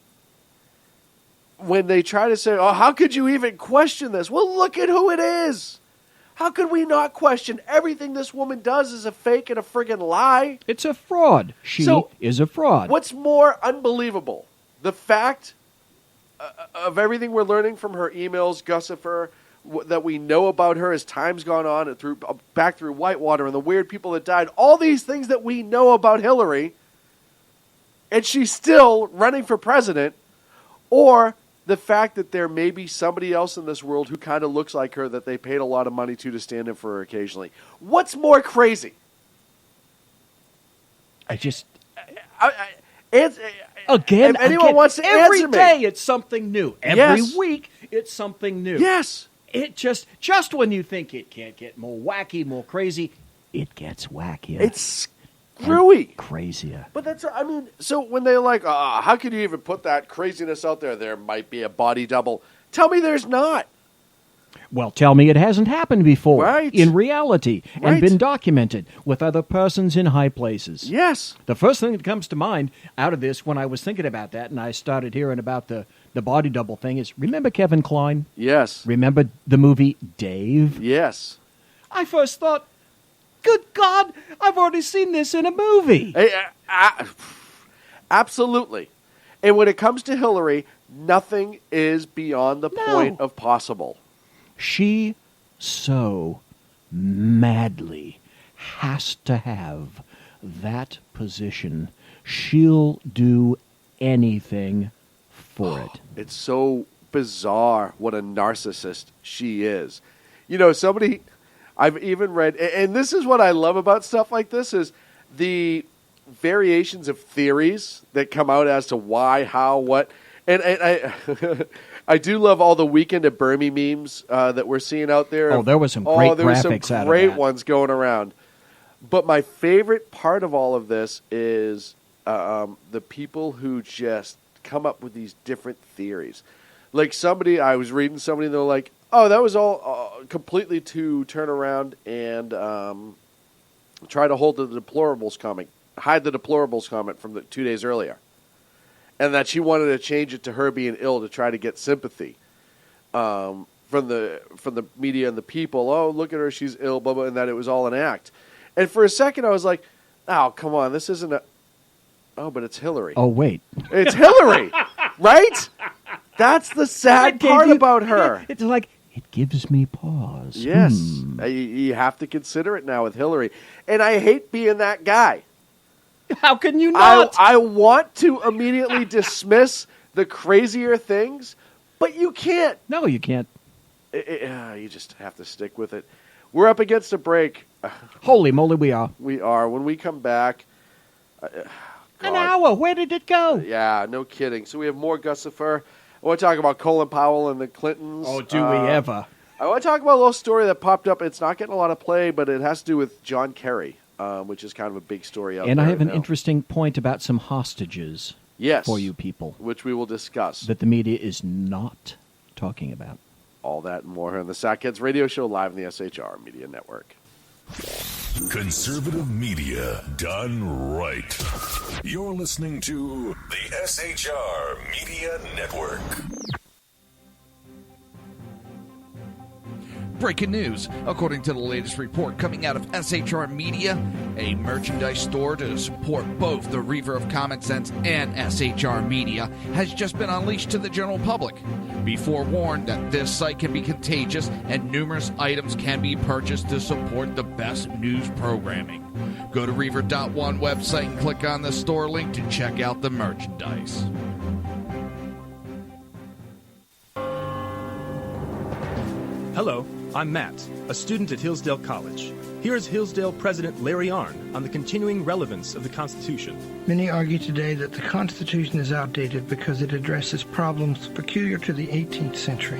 when they try to say, oh, how could you even question this? Well, look at who it is. How could we not question everything this woman does is a fake and a friggin' lie? It's a fraud. She is a fraud. What's more unbelievable? The fact of everything we're learning from her emails, Guccifer, that we know about her as time's gone on and back through Whitewater and the weird people that died, all these things that we know about Hillary, and she's still running for president, or the fact that there may be somebody else in this world who kind of looks like her that they paid a lot of money to stand in for her occasionally. What's more crazy? Again, if anyone wants to every answer me. day it's something new. Every Yes. week it's something new. Yes. It just when you think it can't get more wacky, more crazy, it gets wackier. It's screwy. Crazier. But so when they're like, how could you even put that craziness out there? There might be a body double. Tell me there's not. Well, tell me it hasn't happened before. Right. In reality. Right. And been documented with other persons in high places. Yes. The first thing that comes to mind out of this when I was thinking about that and I started hearing about the body double thing is, remember Kevin Kline? Yes. Remember the movie Dave? Yes. I first thought, good God, I've already seen this in a movie. Absolutely. And when it comes to Hillary, Nothing is beyond the point of possible. She so madly has to have that position. She'll do anything for it. It's so bizarre what a narcissist she is. I've even read, and this is what I love about stuff like this, is the variations of theories that come out as to why, how, what. And I I do love all the Weekend at Burmy memes that we're seeing out there. Oh, there was some great graphics out of that. Great ones going around. But my favorite part of all of this is the people who just come up with these different theories. Like I was reading somebody, and they're like, oh, that was all completely to turn around and try to hide the deplorables comment from 2 days earlier. And that she wanted to change it to her being ill to try to get sympathy from the media and the people. Oh, look at her, she's ill, blah, blah, and that it was all an act. And for a second, I was like, oh, come on, this isn't a... Oh, but it's Hillary. Oh, wait. It's Hillary, right? That's the sad part about her. It's like, it gives me pause. Yes. You have to consider it now with Hillary. And I hate being that guy. How can you not? I want to immediately dismiss the crazier things, but you can't. No, you can't. You just have to stick with it. We're up against a break. Holy moly, we are. We are. When we come back... An hour. Where did it go? Yeah, no kidding. So we have more Guccifer. I want to talk about Colin Powell and the Clintons. Oh, do we ever? I want to talk about a little story that popped up. It's not getting a lot of play, but it has to do with John Kerry, which is kind of a big story out there. And I have an now. Interesting point about some hostages for you people. Which we will discuss. That the media is not talking about. All that and more here on the Sackheads Radio Show live in the SHR Media Network. Conservative media done right. You're listening to the SHR Media Network. Breaking news. According to the latest report coming out of SHR Media, a merchandise store to support both the Reaver of Common Sense and SHR Media has just been unleashed to the general public. Be forewarned that this site can be contagious and numerous items can be purchased to support the best news programming. Go to Reaver.one website and click on the store link to check out the merchandise. Hello, I'm Matt, a student at Hillsdale College. Here is Hillsdale President Larry Arnn on the continuing relevance of the Constitution. Many argue today that the Constitution is outdated because it addresses problems peculiar to the 18th century.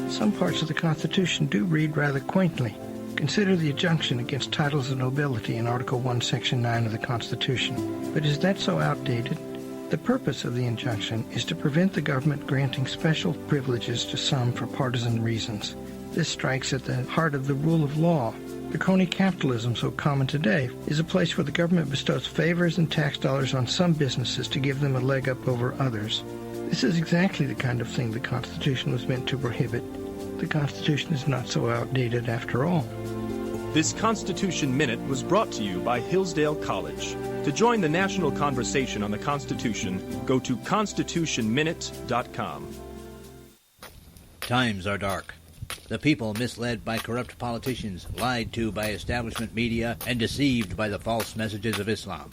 Some parts of the Constitution do read rather quaintly. Consider the injunction against titles of nobility in Article 1, Section 9 of the Constitution. But is that so outdated? The purpose of the injunction is to prevent the government granting special privileges to some for partisan reasons. This strikes at the heart of the rule of law. The crony capitalism so common today is a place where the government bestows favors and tax dollars on some businesses to give them a leg up over others. This is exactly the kind of thing the Constitution was meant to prohibit. The Constitution is not so outdated after all. This Constitution Minute was brought to you by Hillsdale College. To join the national conversation on the Constitution, go to constitutionminute.com. Times are dark. The people misled by corrupt politicians, lied to by establishment media, and deceived by the false messages of Islam.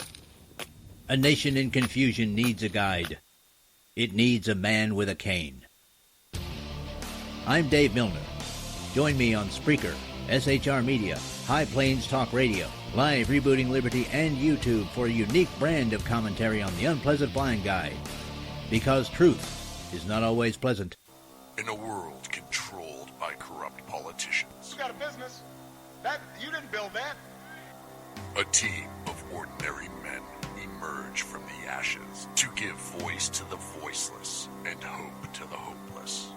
A nation in confusion needs a guide. It needs a man with a cane. I'm Dave Milner. Join me on Spreaker, SHR Media, High Plains Talk Radio, Live Rebooting Liberty, and YouTube for a unique brand of commentary on the unpleasant blind guide. Because truth is not always pleasant. In a world controlled by corrupt politicians. You got a business. You didn't build that. A team of ordinary men emerge from the ashes to give voice to the voiceless and hope to the hopeless.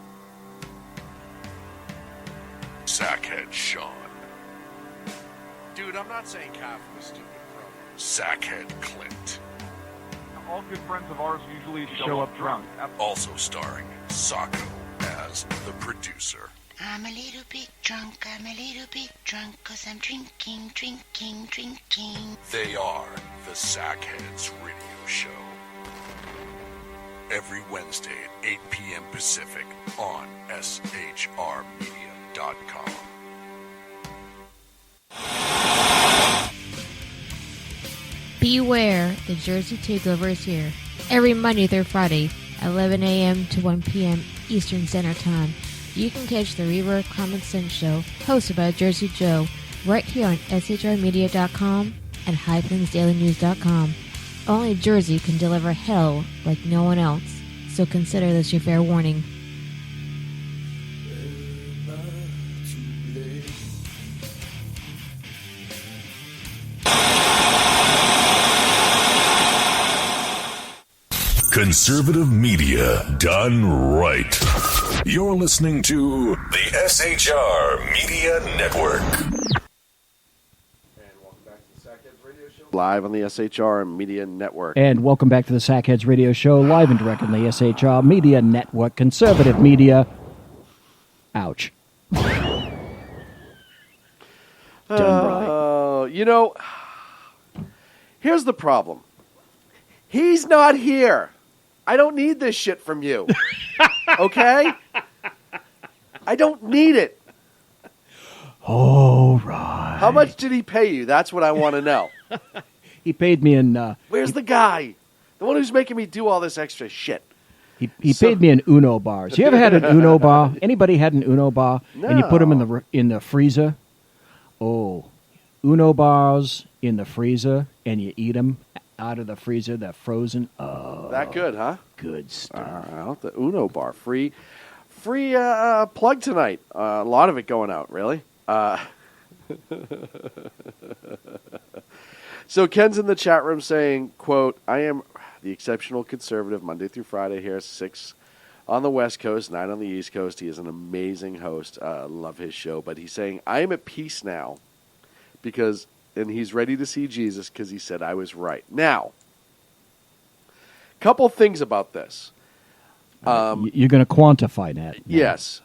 Sackhead Shaun. Dude, I'm not saying cough was stupid, bro. Sackhead Clint. All good friends of ours usually show up drunk. Also starring Sacco as the producer. I'm a little bit drunk, 'cause I'm drinking. They are the Sackheads Radio Show. every Wednesday at 8 p.m. Pacific on shrmedia.com. Beware, the Jersey Takeover is here. Every Monday through Friday, 11 a.m. to 1 p.m. Eastern Standard Time. You can catch the Reverb Common Sense Show, hosted by Jersey Joe, right here on shrmedia.com and highplains.dailynews.com. Only Jersey can deliver hell like no one else, so consider this your fair warning. Conservative media done right. You're listening to the SHR Media Network. Live on the SHR Media Network. And welcome back to the Sackheads Radio Show, live and direct on the SHR Media Network, conservative media. Ouch. Done right. You know, here's the problem. He's not here. I don't need this shit from you. Okay? I don't need it. All right. How much did he pay you? That's what I want to know. He paid me in... Where's the guy? The one who's making me do all this extra shit. He paid me in Uno bars. You ever had an Uno bar? Anybody had an Uno bar? No. And you put them in the freezer? Oh, Uno bars in the freezer, and you eat them out of the freezer. They're frozen. Oh, that good, huh? Good stuff. The Uno bar. Free plug tonight. A lot of it going out, really. So Ken's in the chat room saying, quote, I am the exceptional conservative Monday through Friday here, 6 on the West Coast, 9 on the East Coast. He is an amazing host. Love his show. But he's saying, I am at peace now and he's ready to see Jesus because he said I was right. Now, couple things about this. You're going to quantify that. Now. Yes.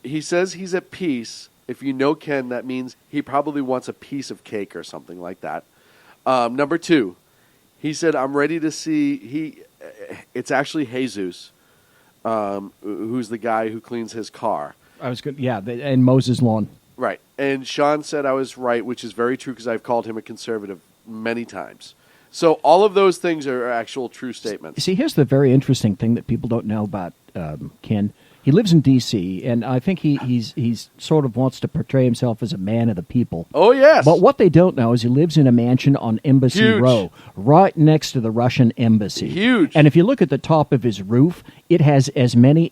He says he's at peace. If you know Ken, that means he probably wants a piece of cake or something like that. Number 2, he said, I'm ready to see. It's actually Jesus, who's the guy who cleans his car. I was good. Yeah, and Moses' lawn. Right. And Shaun said I was right, which is very true because I've called him a conservative many times. So all of those things are actual true statements. See, here's the very interesting thing that people don't know about Ken. He lives in D.C., and I think he's sort of wants to portray himself as a man of the people. Oh, yes. But what they don't know is he lives in a mansion on Embassy Huge. Row, right next to the Russian embassy. Huge. And if you look at the top of his roof, it has as many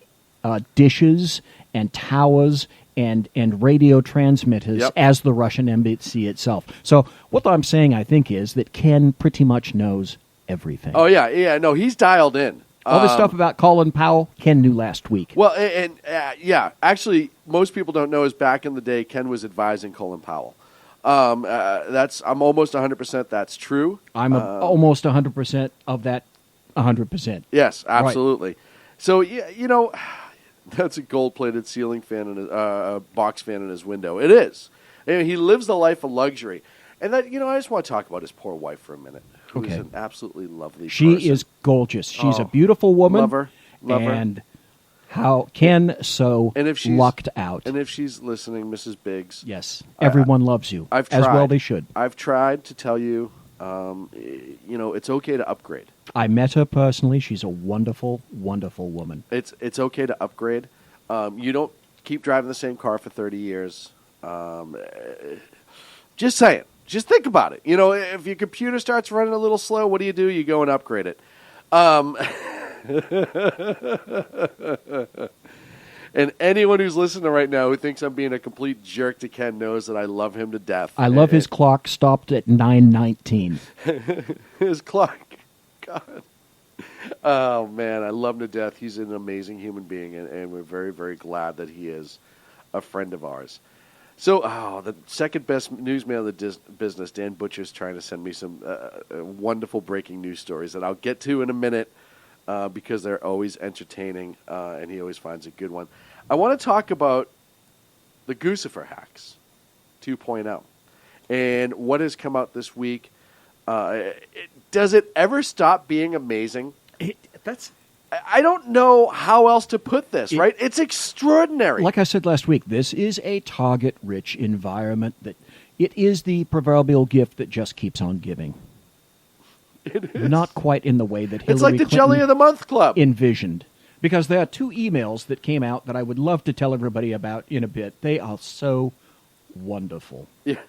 dishes and towers and radio transmitters as the Russian embassy itself. So what I'm saying, I think, is that Ken pretty much knows everything. Oh, yeah. No, he's dialed in. All the stuff about Colin Powell, Ken knew last week. Well, actually, most people don't know is back in the day, Ken was advising Colin Powell. I'm almost 100% that's true. I'm almost 100% of that 100%. Yes, absolutely. Right. So, you know, that's a gold-plated ceiling fan and a box fan in his window. It is. And he lives the life of luxury. And that, you know, I just want to talk about his poor wife for a minute, who's an absolutely lovely person. She is gorgeous. She's a beautiful woman. Love her. And how Ken lucked out. And if she's listening, Mrs. Biggs. Yes. Everyone loves you. I've tried. As well they should. I've tried to tell you, you know, it's okay to upgrade. I met her personally. She's a wonderful, wonderful woman. It's okay to upgrade. You don't keep driving the same car for 30 years. Just saying. Just think about it. You know, if your computer starts running a little slow, what do? You go and upgrade it. And anyone who's listening right now who thinks I'm being a complete jerk to Ken knows that I love him to death. I love his clock stopped at 9:19. His clock. God. Oh, man, I love him to death. He's an amazing human being, and we're very, very glad that he is a friend of ours. So, the second best newsman of the business, Dan Butcher's trying to send me some wonderful breaking news stories that I'll get to in a minute because they're always entertaining, and he always finds a good one. I want to talk about the Guccifer hacks 2.0 and what has come out this week. Does it ever stop being amazing? I don't know how else to put this, right? It's extraordinary. Like I said last week, this is a target-rich environment. That it is the proverbial gift that just keeps on giving. It is. Not quite in the way that Hillary It's like the Clinton Jelly of the Month Club envisioned. Because there are 2 emails that came out that I would love to tell everybody about in a bit. They are so wonderful. Yeah.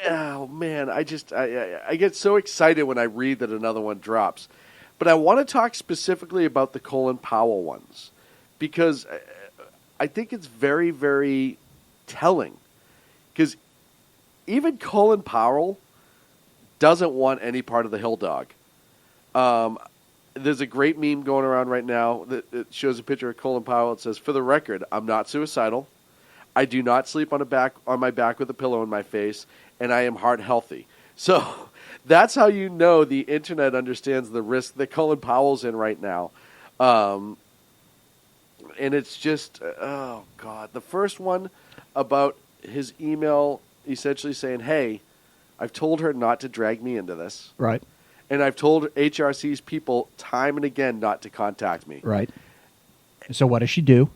Oh man, I get so excited when I read that another one drops. But I want to talk specifically about the Colin Powell ones because I think it's very, very telling. Because even Colin Powell doesn't want any part of the Hill Dog. There's a great meme going around right now that shows a picture of Colin Powell. It says, "For the record, I'm not suicidal. I do not sleep on my back with a pillow in my face, and I am heart healthy." So that's how you know the internet understands the risk that Colin Powell's in right now. And it's just, oh, God. The first one about his email essentially saying, hey, I've told her not to drag me into this. Right. And I've told HRC's people time and again not to contact me. Right. So what does she do?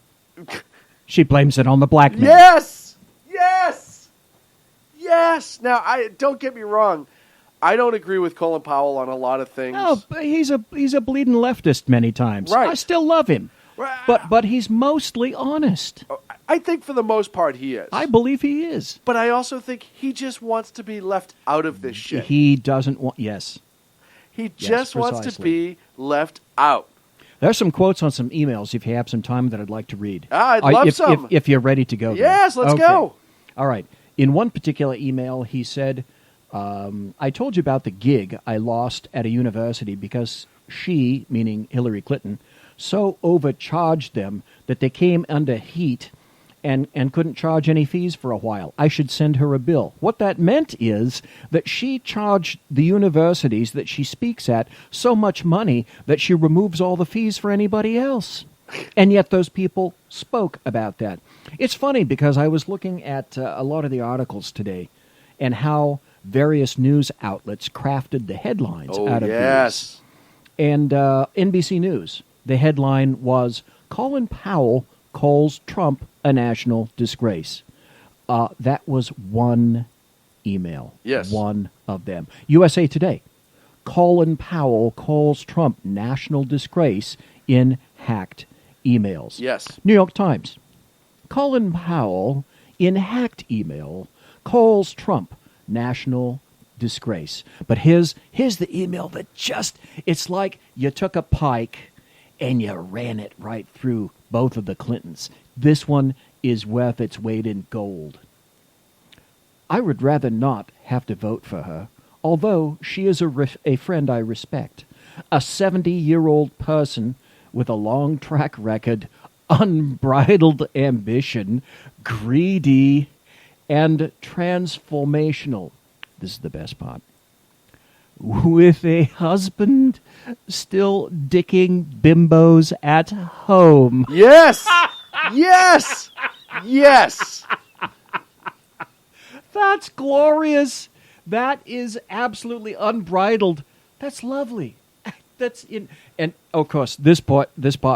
She blames it on the black man. Yes! Yes! Yes! Now, don't get me wrong. I don't agree with Colin Powell on a lot of things. No, but he's a bleeding leftist many times. Right. I still love him. Right. But he's mostly honest. I think for the most part he is. I believe he is. But I also think he just wants to be left out of this shit. He doesn't want... Yes. He just wants to be left out. There's some quotes on some emails, if you have some time, that I'd like to read. I'd love some. If you're ready to go. Yes, let's go. All right. In one particular email, he said, I told you about the gig I lost at a university because she, meaning Hillary Clinton, so overcharged them that they came under heat and couldn't charge any fees for a while. I should send her a bill. What that meant is that she charged the universities that she speaks at so much money that she removes all the fees for anybody else. And yet those people spoke about that. It's funny because I was looking at a lot of the articles today and how various news outlets crafted the headlines out of these. And NBC News, the headline was, Colin Powell calls Trump a national disgrace. That was one email. Yes. One of them. USA Today, Colin Powell calls Trump national disgrace in hacked emails. Yes. New York Times, Colin Powell, in hacked email, calls Trump national disgrace. But here's the email that just, it's like you took a pike and you ran it right through both of the Clintons. This one is worth its weight in gold. I would rather not have to vote for her, although she is a friend I respect. A 70-year-old person with a long track record, unbridled ambition, greedy, and transformational. This is the best part. With a husband still dicking bimbos at home. Yes! Yes! Yes! That's glorious. That is absolutely unbridled. That's lovely. That's in, and of course this part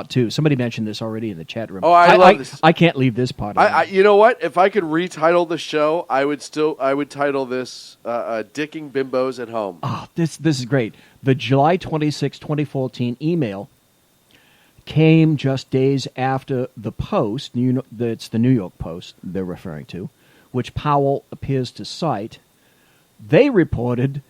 too. Somebody mentioned this already in the chat room. Oh, I love this. I can't leave this part. You know what? If I could retitle the show, I would title this "Dicking Bimbos at Home." Oh, this is great. The July 26, 2014 email came just days after the Post. It's the New York Post they're referring to, which Powell appears to cite. They reported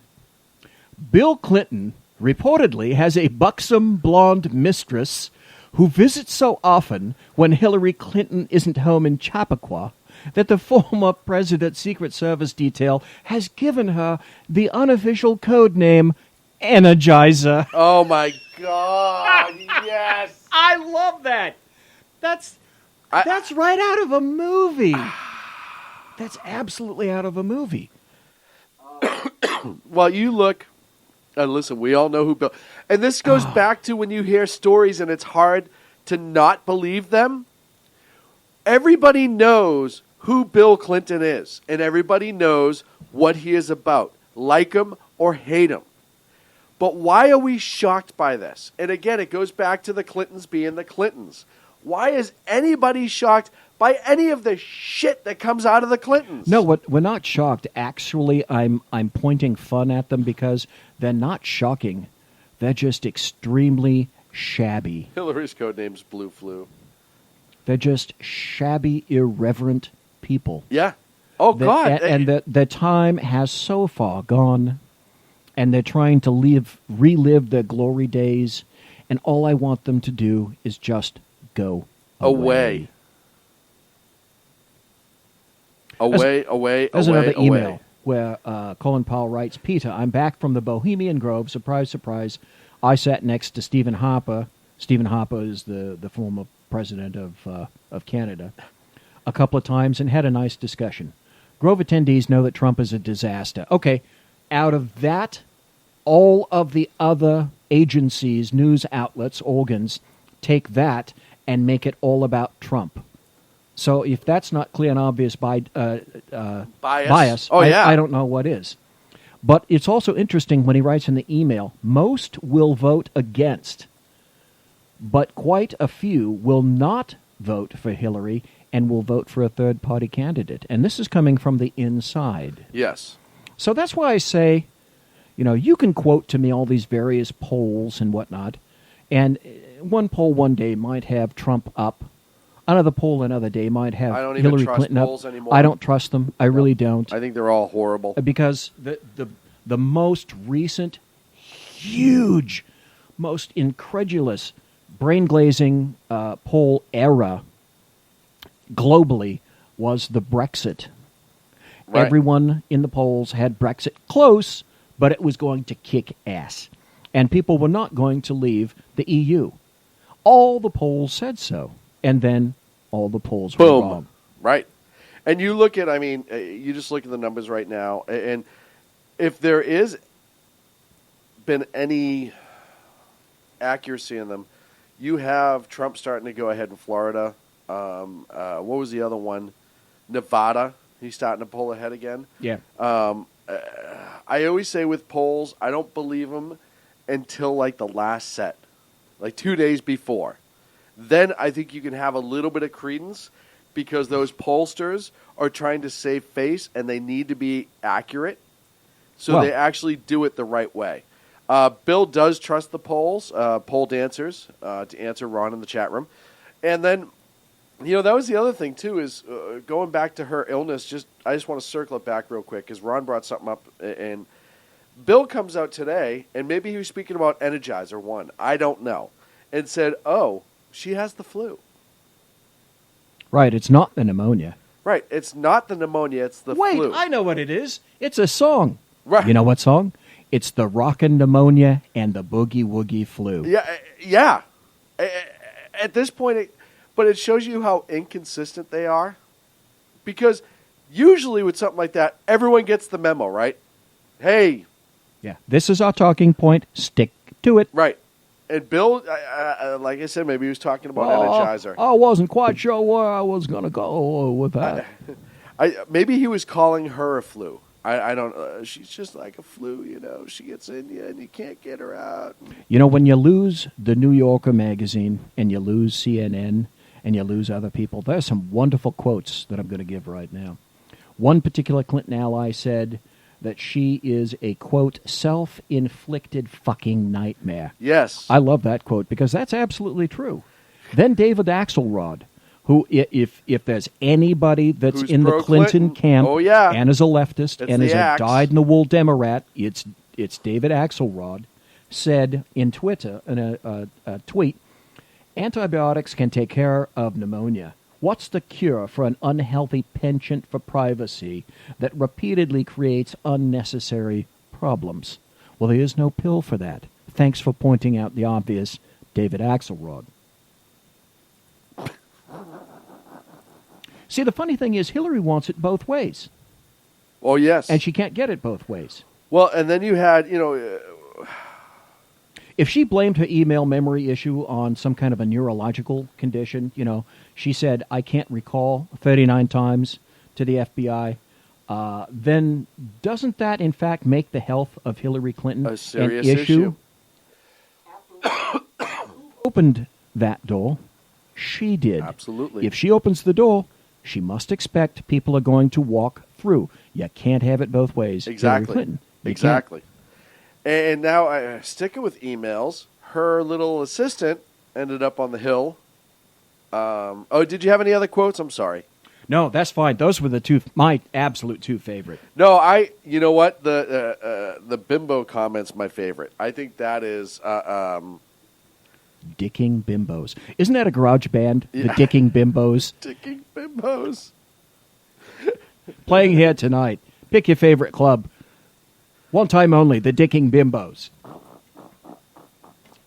Bill Clinton reportedly has a buxom blonde mistress who visits so often when Hillary Clinton isn't home in Chappaqua that the former president's Secret Service detail has given her the unofficial code name Energizer. Oh, my God. Yes. I love that. That's right out of a movie. That's absolutely out of a movie. Well, you look... listen, we all know who Bill... And this goes back to when you hear stories and it's hard to not believe them. Everybody knows who Bill Clinton is, and everybody knows what he is about, like him or hate him. But why are we shocked by this? And again, it goes back to the Clintons being the Clintons. Why is anybody shocked by any of the shit that comes out of the Clintons? No, we're not shocked. Actually, I'm pointing fun at them because they're not shocking. They're just extremely shabby. Hillary's code name's Blue Flu. They're just shabby, irreverent people. Yeah. Oh, God. And the time has so far gone, and they're trying to relive their glory days, and all I want them to do is just go away. There's another email where Colin Powell writes, Peter, I'm back from the Bohemian Grove. Surprise, surprise. I sat next to Stephen Harper. Stephen Harper is the former president of Canada. A couple of times and had a nice discussion. Grove attendees know that Trump is a disaster. Okay, out of that, all of the other agencies, news outlets, organs, take that and make it all about Trump. So if that's not clear and obvious bias, I don't know what is. But it's also interesting when he writes in the email, most will vote against, but quite a few will not vote for Hillary and will vote for a third-party candidate. And this is coming from the inside. Yes. So that's why I say, you can quote to me all these various polls and whatnot, and one poll one day might have Trump up. Another poll another day might have Hillary Clinton up. Anymore. I don't trust them. I really don't. I think they're all horrible. Because the most recent, huge, most incredulous, brain-glazing poll era globally was the Brexit. Right. Everyone in the polls had Brexit close, but it was going to kick ass. And people were not going to leave the EU. All the polls said so. And then all the polls were wrong. Right. And you look at, you just look at the numbers right now, and if there is been any accuracy in them, you have Trump starting to go ahead in Florida. What was the other one? Nevada. He's starting to pull ahead again. Yeah. I always say with polls, I don't believe them until like the last set, like 2 days before. Then I think you can have a little bit of credence because those pollsters are trying to save face and they need to be accurate. So they actually do it the right way. Bill does trust the polls, poll dancers, to answer Ron in the chat room. And then, that was the other thing, too, is going back to her illness. I just want to circle it back real quick because Ron brought something up. And Bill comes out today, and maybe he was speaking about Energizer One. I don't know. And said, she has the flu. Right, it's not the pneumonia. Right, it's not the pneumonia, it's the flu. Wait, I know what it is. It's a song. Right. You know what song? It's the Rockin' Pneumonia and the Boogie Woogie Flu. Yeah. At this point, but it shows you how inconsistent they are. Because usually with something like that, everyone gets the memo, right? Hey. Yeah, this is our talking point. Stick to it. Right. And Bill, like I said, maybe he was talking about Energizer. I wasn't quite sure where I was going to go with that. Maybe he was calling her a flu. I don't. She's just like a flu, She gets in you and you can't get her out. When you lose the New Yorker magazine and you lose CNN and you lose other people, there's some wonderful quotes that I'm going to give right now. One particular Clinton ally said that she is a, quote, self-inflicted fucking nightmare. Yes. I love that quote because that's absolutely true. Then David Axelrod, who, if there's anybody that's who's in the Clinton camp and is a leftist and is a dyed-in-the-wool Democrat, it's David Axelrod, said in Twitter, in a tweet, antibiotics can take care of pneumonia. What's the cure for an unhealthy penchant for privacy that repeatedly creates unnecessary problems? Well, there is no pill for that. Thanks for pointing out the obvious, David Axelrod. See, the funny thing is Hillary wants it both ways. Oh, yes. And she can't get it both ways. Well, and then you had, if she blamed her email memory issue on some kind of a neurological condition, she said, I can't recall 39 times to the FBI. then doesn't that, in fact, make the health of Hillary Clinton a serious an issue? Opened that door. She did. Absolutely. If she opens the door, she must expect people are going to walk through. You can't have it both ways. Exactly. Hillary Clinton. You Exactly. And now, sticking with emails, her little assistant ended up on the Hill. Did you have any other quotes? I'm sorry. No, that's fine. Those were my absolute two favorite. No, you know what? The bimbo comment's my favorite. I think that is Dicking Bimbos. Isn't that a garage band? Yeah. The Dicking Bimbos. Dicking Bimbos. Playing here tonight. Pick your favorite club. One time only, the Dicking Bimbos.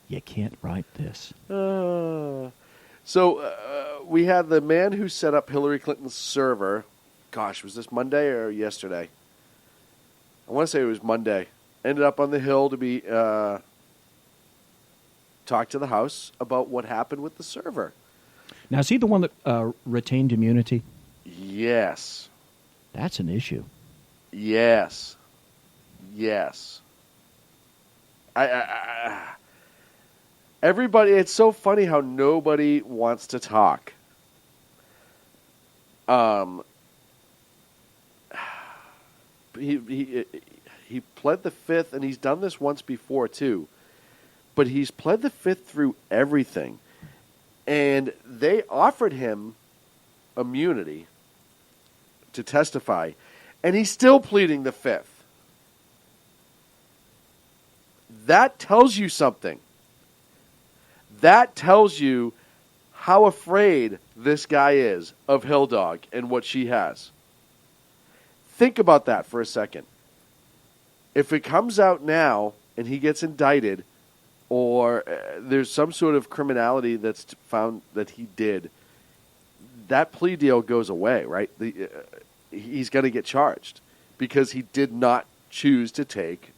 You can't write this. So we had the man who set up Hillary Clinton's server. Gosh, was this Monday or yesterday? I want to say it was Monday. Ended up on the Hill to be talk to the House about what happened with the server. Now, is he the one that retained immunity? Yes. That's an issue. Yes. Everybody, it's so funny how nobody wants to talk. He pled the Fifth, and he's done this once before too. But he's pled the Fifth through everything, and they offered him immunity to testify, and he's still pleading the Fifth. That tells you something. That tells you how afraid this guy is of Hill Dog and what she has. Think about that for a second. If it comes out now and he gets indicted, or there's some sort of criminality that's found that he did, that plea deal goes away, right? He's going to get charged because he did not choose to take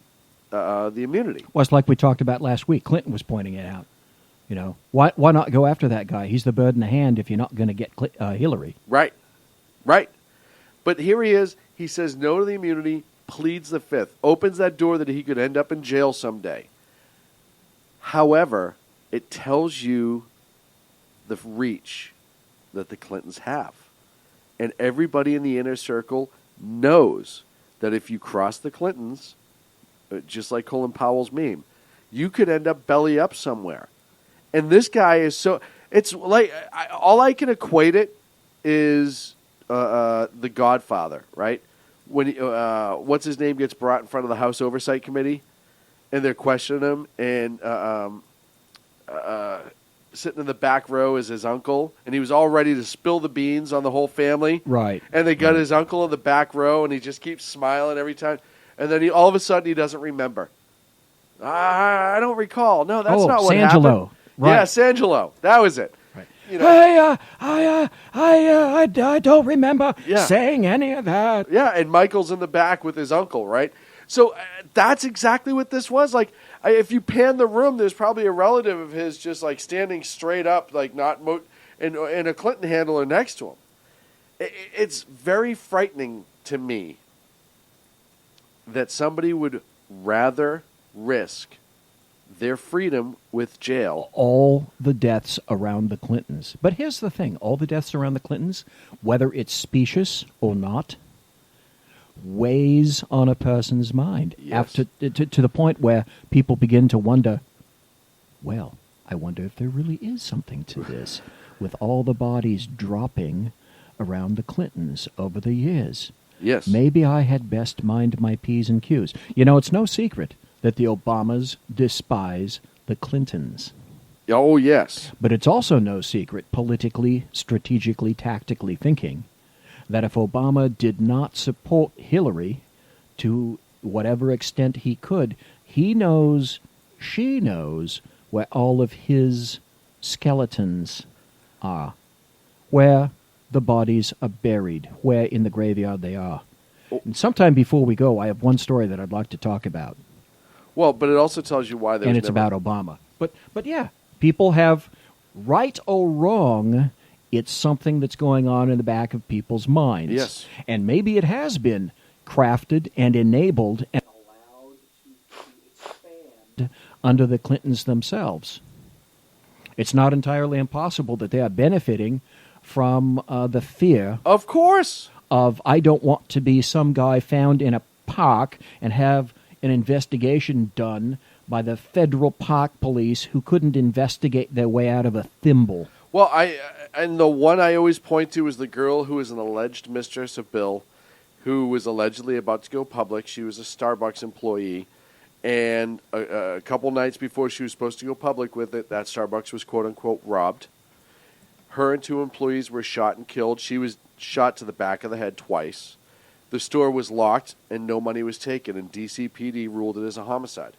the immunity. Well, it's like we talked about last week. Clinton was pointing it out. You know, why not go after that guy? He's the bird in the hand if you're not going to get Hillary. Right. But here he is. He says no to the immunity, pleads the Fifth, opens that door that he could end up in jail someday. However, it tells you the reach that the Clintons have. And everybody in the inner circle knows that if you cross the Clintons, just like Colin Powell's meme, you could end up belly up somewhere. And this guy is so... It's like... all I can equate it is The Godfather, right? When what's his name gets brought in front of the House Oversight Committee, and they're questioning him, and sitting in the back row is his uncle, and he was all ready to spill the beans on the whole family. Right. And they got his uncle in the back row, and he just keeps smiling every time. And then all of a sudden, he doesn't remember. I don't recall. No, that's not what happened. Right. Yeah, Sangelo. That was it. Right. You know, I don't remember saying any of that. Yeah, and Michael's in the back with his uncle, right? So that's exactly what this was. Like, if you pan the room, there's probably a relative of his just like standing straight up, like and a Clinton handler next to him. It's very frightening to me that somebody would rather risk their freedom with jail. All the deaths around the Clintons. But here's the thing. All the deaths around the Clintons, whether it's specious or not, weighs on a person's mind. Yes. After, to the point where people begin to wonder, well, I wonder if there really is something to this, with all the bodies dropping around the Clintons over the years. Yes. Maybe I had best mind my P's and Q's. You know, it's no secret that the Obamas despise the Clintons. Oh, yes. But it's also no secret, politically, strategically, tactically thinking, that if Obama did not support Hillary to whatever extent he could, he knows, she knows, where all of his skeletons are, where the bodies are buried, where in the graveyard they are. And sometime before we go, I have one story that I'd like to talk about. Well, but it also tells you why there's and it's about Obama. But yeah, people have, right or wrong, It's something that's going on in the back of people's minds. Yes. And maybe it has been crafted and enabled and allowed to expand under the Clintons themselves. It's not entirely impossible that they are benefiting from the fear. Of course. Of, I don't want to be some guy found in a park and have an investigation done by the federal park police who couldn't investigate their way out of a thimble. Well, and the one I always point to is the girl who is an alleged mistress of Bill, who was allegedly about to go public. She was a Starbucks employee, and a couple nights before she was supposed to go public with it, that Starbucks was quote-unquote robbed. Her and 2 employees were shot and killed. She was shot to the back of the head twice. The store was locked, and no money was taken, and DCPD ruled it as a homicide.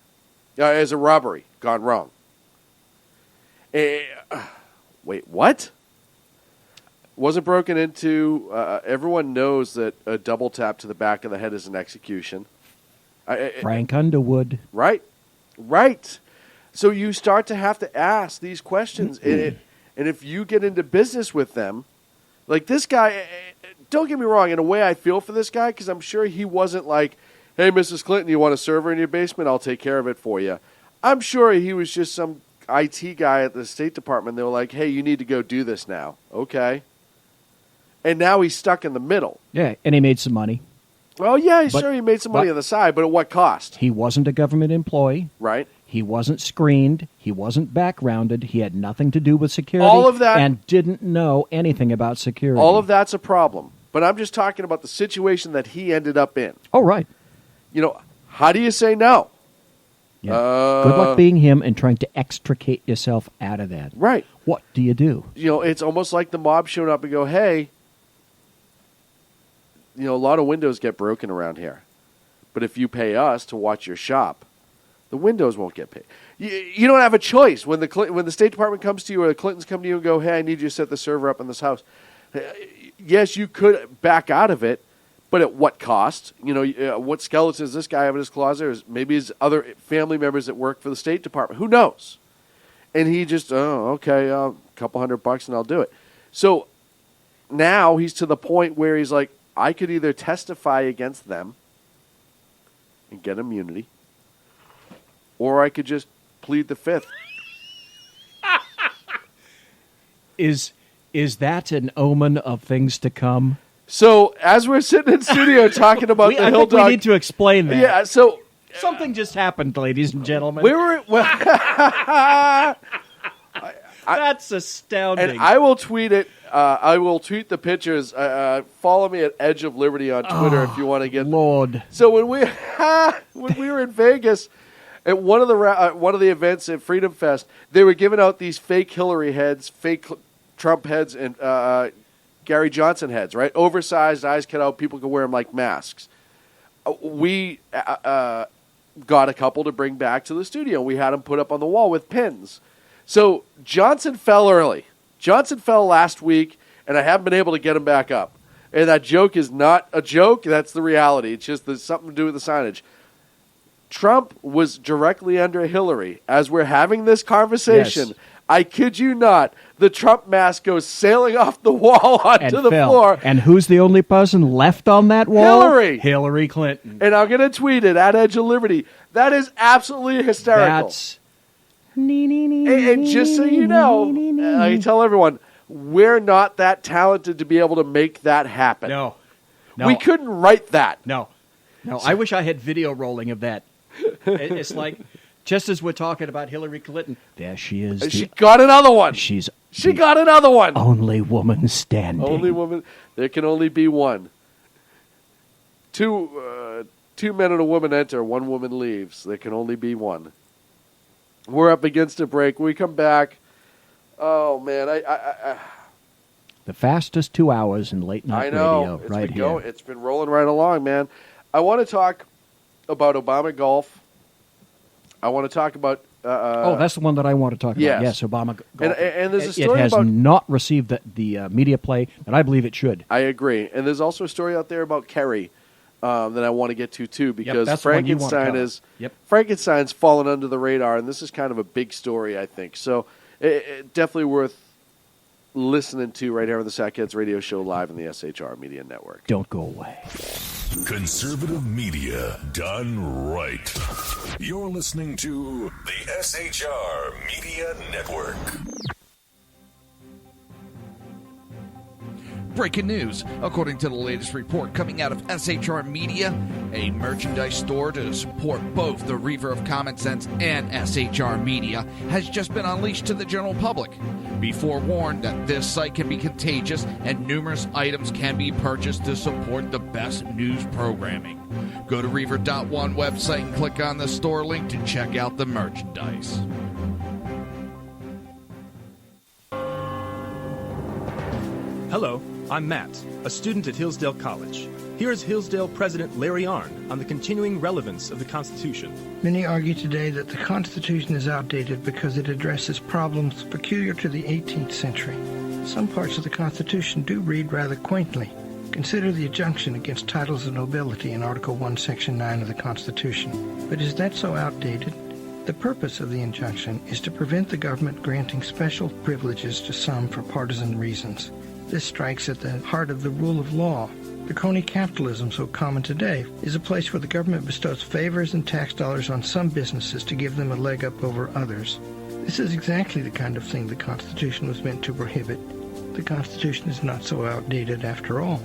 As a robbery gone wrong. Wait, what? Wasn't broken into. Everyone knows that a double tap to the back of the head is an execution. Frank Underwood. Right. So you start to have to ask these questions. And if you get into business with them, like this guy, don't get me wrong, in a way I feel for this guy because I'm sure he wasn't like, hey, Mrs. Clinton, you want a server in your basement? I'll take care of it for you. I'm sure he was just some IT guy at the State Department. They were like, hey, you need to go do this now. Okay. And now he's stuck in the middle. Yeah, and he made some money. Well, yeah, sure he made some money on the side, but at what cost? He wasn't a government employee. Right. He wasn't screened. He wasn't backgrounded. He had nothing to do with security. All of that. And didn't know anything about security. All of that's a problem. But I'm just talking about the situation that he ended up in. Oh, right. You know, how do you say no? Yeah. Good luck being him and trying to extricate yourself out of that. Right. What do you do? You know, it's almost like the mob showing up and go, hey, you know, a lot of windows get broken around here. But if you pay us to watch your shop, the windows won't get paid. You don't have a choice. When the State Department comes to you or the Clintons come to you and go, hey, I need you to set the server up in this house. Yes, you could back out of it, but at what cost? You know, what skeletons does this guy have in his closet? Or maybe his other family members that work for the State Department. Who knows? And he just, okay, a couple $100 and I'll do it. So now he's to the point where he's like, I could either testify against them and get immunity, or I could just plead the fifth. Is that an omen of things to come? So as we're sitting in studio talking about the Hill Dog, we need to explain that. Yeah. So something just happened, ladies and gentlemen. That's astounding. And I will tweet it. I will tweet the pictures. Follow me at Edge of Liberty on Twitter if you want to get. Lord. So when we were in Vegas at one of the events at Freedom Fest, they were giving out these fake Hillary heads, fake Trump heads, and Gary Johnson heads. Right, oversized, eyes cut out. People could wear them like masks. We got a couple to bring back to the studio. We had them put up on the wall with pins. So Johnson fell early. Johnson fell last week, and I haven't been able to get him back up. And that joke is not a joke. That's the reality. It's just there's something to do with the signage. Trump was directly under Hillary. As we're having this conversation, yes. I kid you not, the Trump mask goes sailing off the wall onto the floor. And who's the only person left on that wall? Hillary Clinton. And I'm going to tweet it at Edge of Liberty. That is absolutely hysterical. That's... And just so you know, I tell everyone, we're not that talented to be able to make that happen. No. We couldn't write that. No. I wish I had video rolling of that. It's like, just as we're talking about Hillary Clinton, there she is. She got another one. She got another one. Only woman standing. Only woman. There can only be one. Two men and a woman enter. One woman leaves. There can only be one. We're up against a break. When we come back, oh, man. The fastest 2 hours in late night radio right here. It's been rolling right along, man. I want to talk about Obama golf. I want to talk about... that's the one that I want to talk about. Yes, Obama golf. And there's a story it has not received the media play that I believe it should. I agree. And there's also a story out there about Kerry that I want to get to, too, because Frankenstein's fallen under the radar, and this is kind of a big story, I think. So definitely worth listening to right here on the Sackheads Radio Show live on the SHR Media Network. Don't go away. Conservative media done right. You're listening to the SHR Media Network. Breaking news. According to the latest report coming out of SHR Media, a merchandise store to support both the Reaver of Common Sense and SHR Media has just been unleashed to the general public. Be forewarned that this site can be contagious and numerous items can be purchased to support the best news programming. Go to Reaver.one website and click on the store link to check out the merchandise. Hello, I'm Matt, a student at Hillsdale College. Here is Hillsdale President Larry Arnn on the continuing relevance of the Constitution. Many argue today that the Constitution is outdated because it addresses problems peculiar to the 18th century. Some parts of the Constitution do read rather quaintly. Consider the injunction against titles of nobility in Article 1, Section 9 of the Constitution. But is that so outdated? The purpose of the injunction is to prevent the government granting special privileges to some for partisan reasons. This strikes at the heart of the rule of law. The crony capitalism so common today is a place where the government bestows favors and tax dollars on some businesses to give them a leg up over others. This is exactly the kind of thing the Constitution was meant to prohibit. The Constitution is not so outdated after all.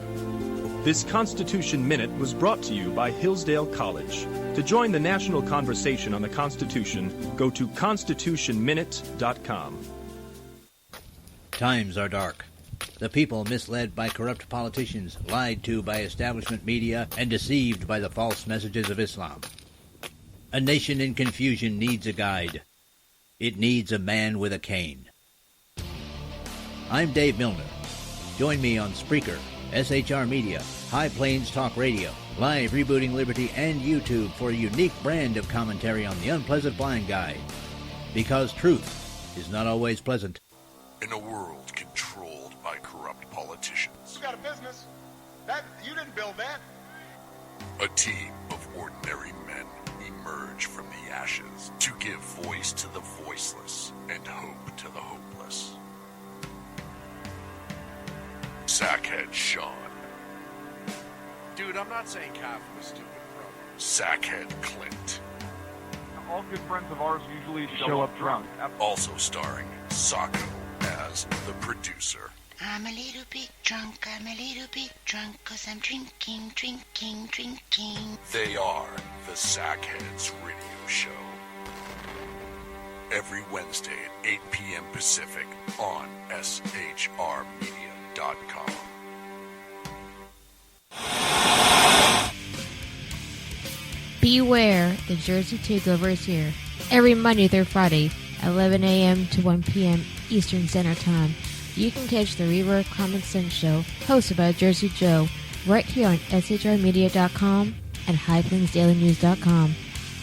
This Constitution Minute was brought to you by Hillsdale College. To join the national conversation on the Constitution, go to constitutionminute.com. Times are dark. The people misled by corrupt politicians, lied to by establishment media, and deceived by the false messages of Islam. A nation in confusion needs a guide. It needs a man with a cane. I'm Dave Milner. Join me on Spreaker, SHR Media, High Plains Talk Radio, Live Rebooting Liberty, and YouTube for a unique brand of commentary on the unpleasant blind guide. Because truth is not always pleasant. In a world controlled by corrupt politicians, You got a business. You didn't build that. a team of ordinary men emerge from the ashes to give voice to the voiceless and hope to the hopeless. Sackhead Shaun. Dude, I'm not saying coffee was stupid, bro. Sackhead Clint. All good friends of ours usually show up drunk. Also starring Sacco as the producer. I'm a little bit drunk, I'm a little bit drunk, 'cause I'm drinking. They are the Sackheads Radio Show. Every Wednesday at 8 p.m. Pacific on SHRmedia.com. Beware, the Jersey Takeover is here. Every Monday through Friday, 11 a.m. to 1 p.m. Eastern Standard Time. You can catch the Reaver Common Sense Show, hosted by Jersey Joe, right here on SHRmedia.com and HighPlainsDailyNews.com.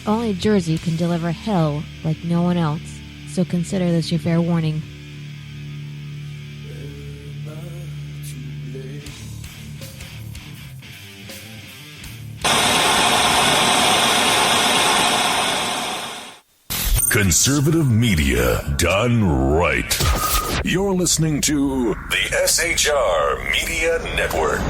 Only Jersey can deliver hell like no one else, so consider this your fair warning. Conservative media done right. You're listening to the SHR Media Network.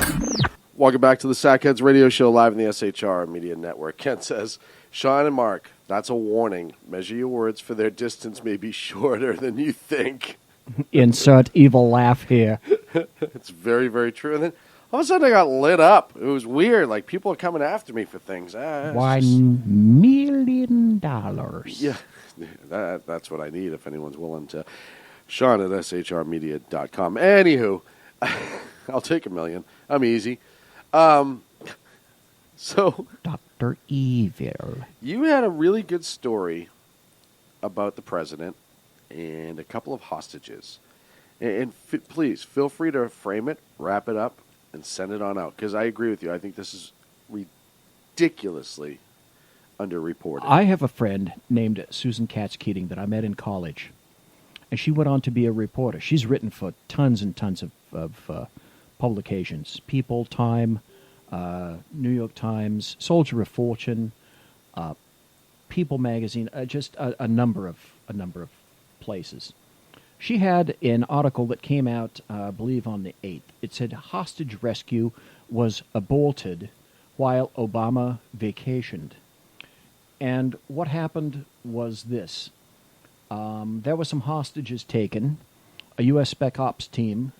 Welcome back to the Sackheads Radio Show live in the SHR Media Network. Kent says, Shaun and Mark, that's a warning. Measure your words, for their distance may be shorter than you think. Insert evil laugh here. It's very, very true. And then all of a sudden I got lit up. It was weird. Like, people are coming after me for things. $1 million. Yeah, that's what I need if anyone's willing to. Shaun at shrmedia.com. Anywho, I'll take $1 million. I'm easy. So, Dr. Evil. You had a really good story about the president and a couple of hostages. And please, feel free to frame it, wrap it up, and send it on out. Because I agree with you. I think this is ridiculously underreported. I have a friend named Susan Katz Keating that I met in college. And she went on to be a reporter. She's written for tons and tons of publications. People, Time, New York Times, Soldier of Fortune, People magazine, just a number of places. She had an article that came out, I believe, on the 8th. It said hostage rescue was aborted while Obama vacationed. And what happened was this. There were some hostages taken. A U.S. Spec Ops team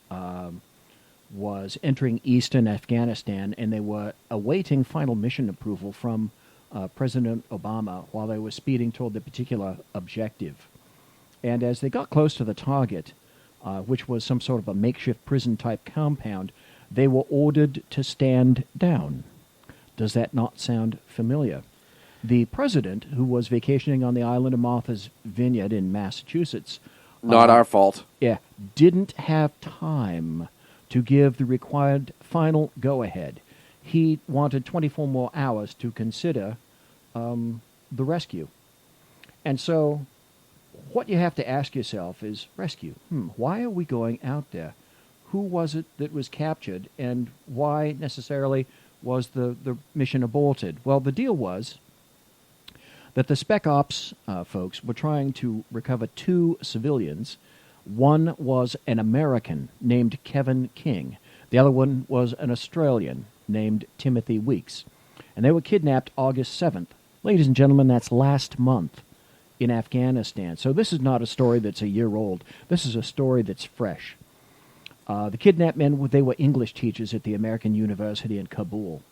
was entering eastern Afghanistan, and they were awaiting final mission approval from President Obama while they were speeding toward the particular objective. And as they got close to the target, which was some sort of a makeshift prison-type compound, they were ordered to stand down. Does that not sound familiar? The president, who was vacationing on the island of Martha's Vineyard in Massachusetts... Not our fault. Yeah, didn't have time to give the required final go-ahead. He wanted 24 more hours to consider the rescue. And so what you have to ask yourself is, rescue, why are we going out there? Who was it that was captured, and why necessarily was the mission aborted? Well, the deal was that the Spec Ops folks were trying to recover 2 civilians. One was an American named Kevin King. The other one was an Australian named Timothy Weeks. And they were kidnapped August 7th. Ladies and gentlemen, that's last month in Afghanistan. So this is not a story that's a year old. This is a story that's fresh. The kidnapped men, they were English teachers at the American University in Kabul.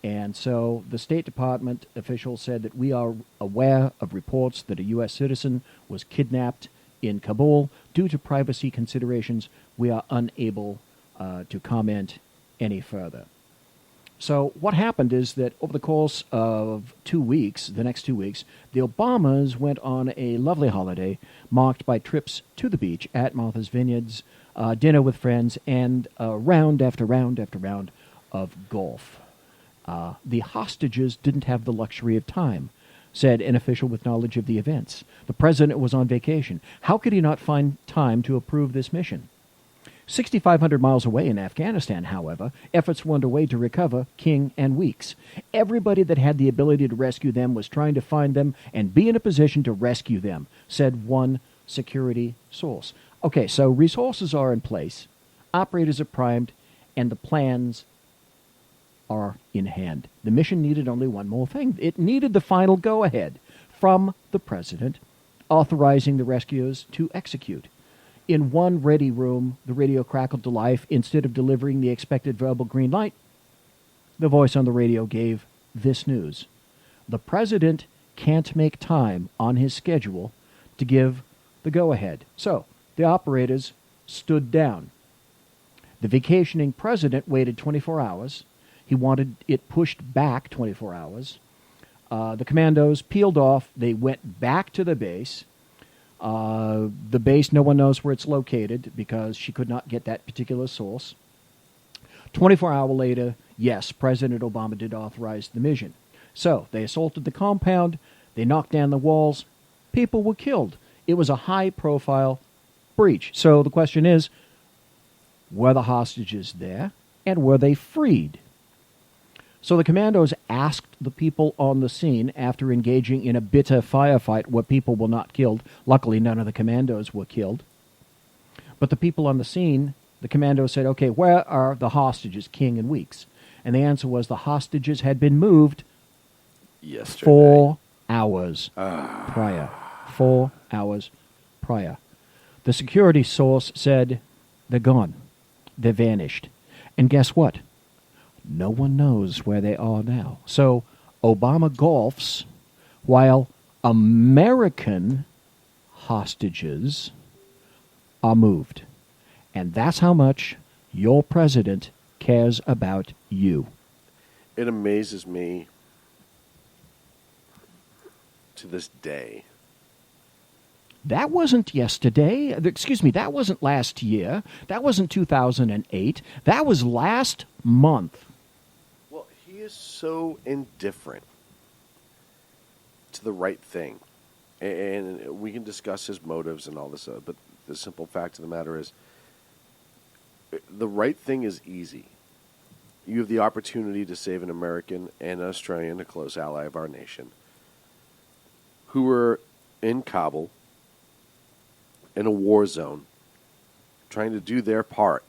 And so the State Department officials said that we are aware of reports that a U.S. citizen was kidnapped in Kabul. Due to privacy considerations, we are unable to comment any further. So what happened is that over the course of 2 weeks, the next 2 weeks, the Obamas went on a lovely holiday marked by trips to the beach at Martha's Vineyards, dinner with friends, and round after round after round of golf. The hostages didn't have the luxury of time, said an official with knowledge of the events. The president was on vacation. How could he not find time to approve this mission? 6,500 miles away in Afghanistan, however, efforts were underway to recover King and Weeks. Everybody that had the ability to rescue them was trying to find them and be in a position to rescue them, said one security source. Okay, so resources are in place, operators are primed, and the plans are in hand. The mission needed only one more thing. It needed the final go-ahead from the president, authorizing the rescuers to execute. In one ready room, the radio crackled to life. Instead of delivering the expected verbal green light, the voice on the radio gave this news. The president can't make time on his schedule to give the go-ahead. So the operators stood down. The vacationing president waited 24 hours. He wanted it pushed back 24 hours. The commandos peeled off. They went back to the base. The base, no one knows where it's located because she could not get that particular source. 24 hours later, yes, President Obama did authorize the mission. So they assaulted the compound. They knocked down the walls. People were killed. It was a high-profile breach. So the question is, were the hostages there, and were they freed? So the commandos asked the people on the scene after engaging in a bitter firefight where people were not killed. Luckily, none of the commandos were killed. But the people on the scene, the commandos said, okay, where are the hostages, King and Weeks? And the answer was the hostages had been moved yesterday. 4 hours prior. 4 hours prior. The security source said, they're gone. They vanished. And guess what? No one knows where they are now. So Obama golfs while American hostages are moved. And that's how much your president cares about you. It amazes me to this day. That wasn't yesterday. Excuse me, that wasn't last year. That wasn't 2008. That was last month. Well, he is so indifferent to the right thing. And we can discuss his motives and all this, but the simple fact of the matter is the right thing is easy. You have the opportunity to save an American and an Australian, a close ally of our nation, who were in Kabul, in a war zone, trying to do their part,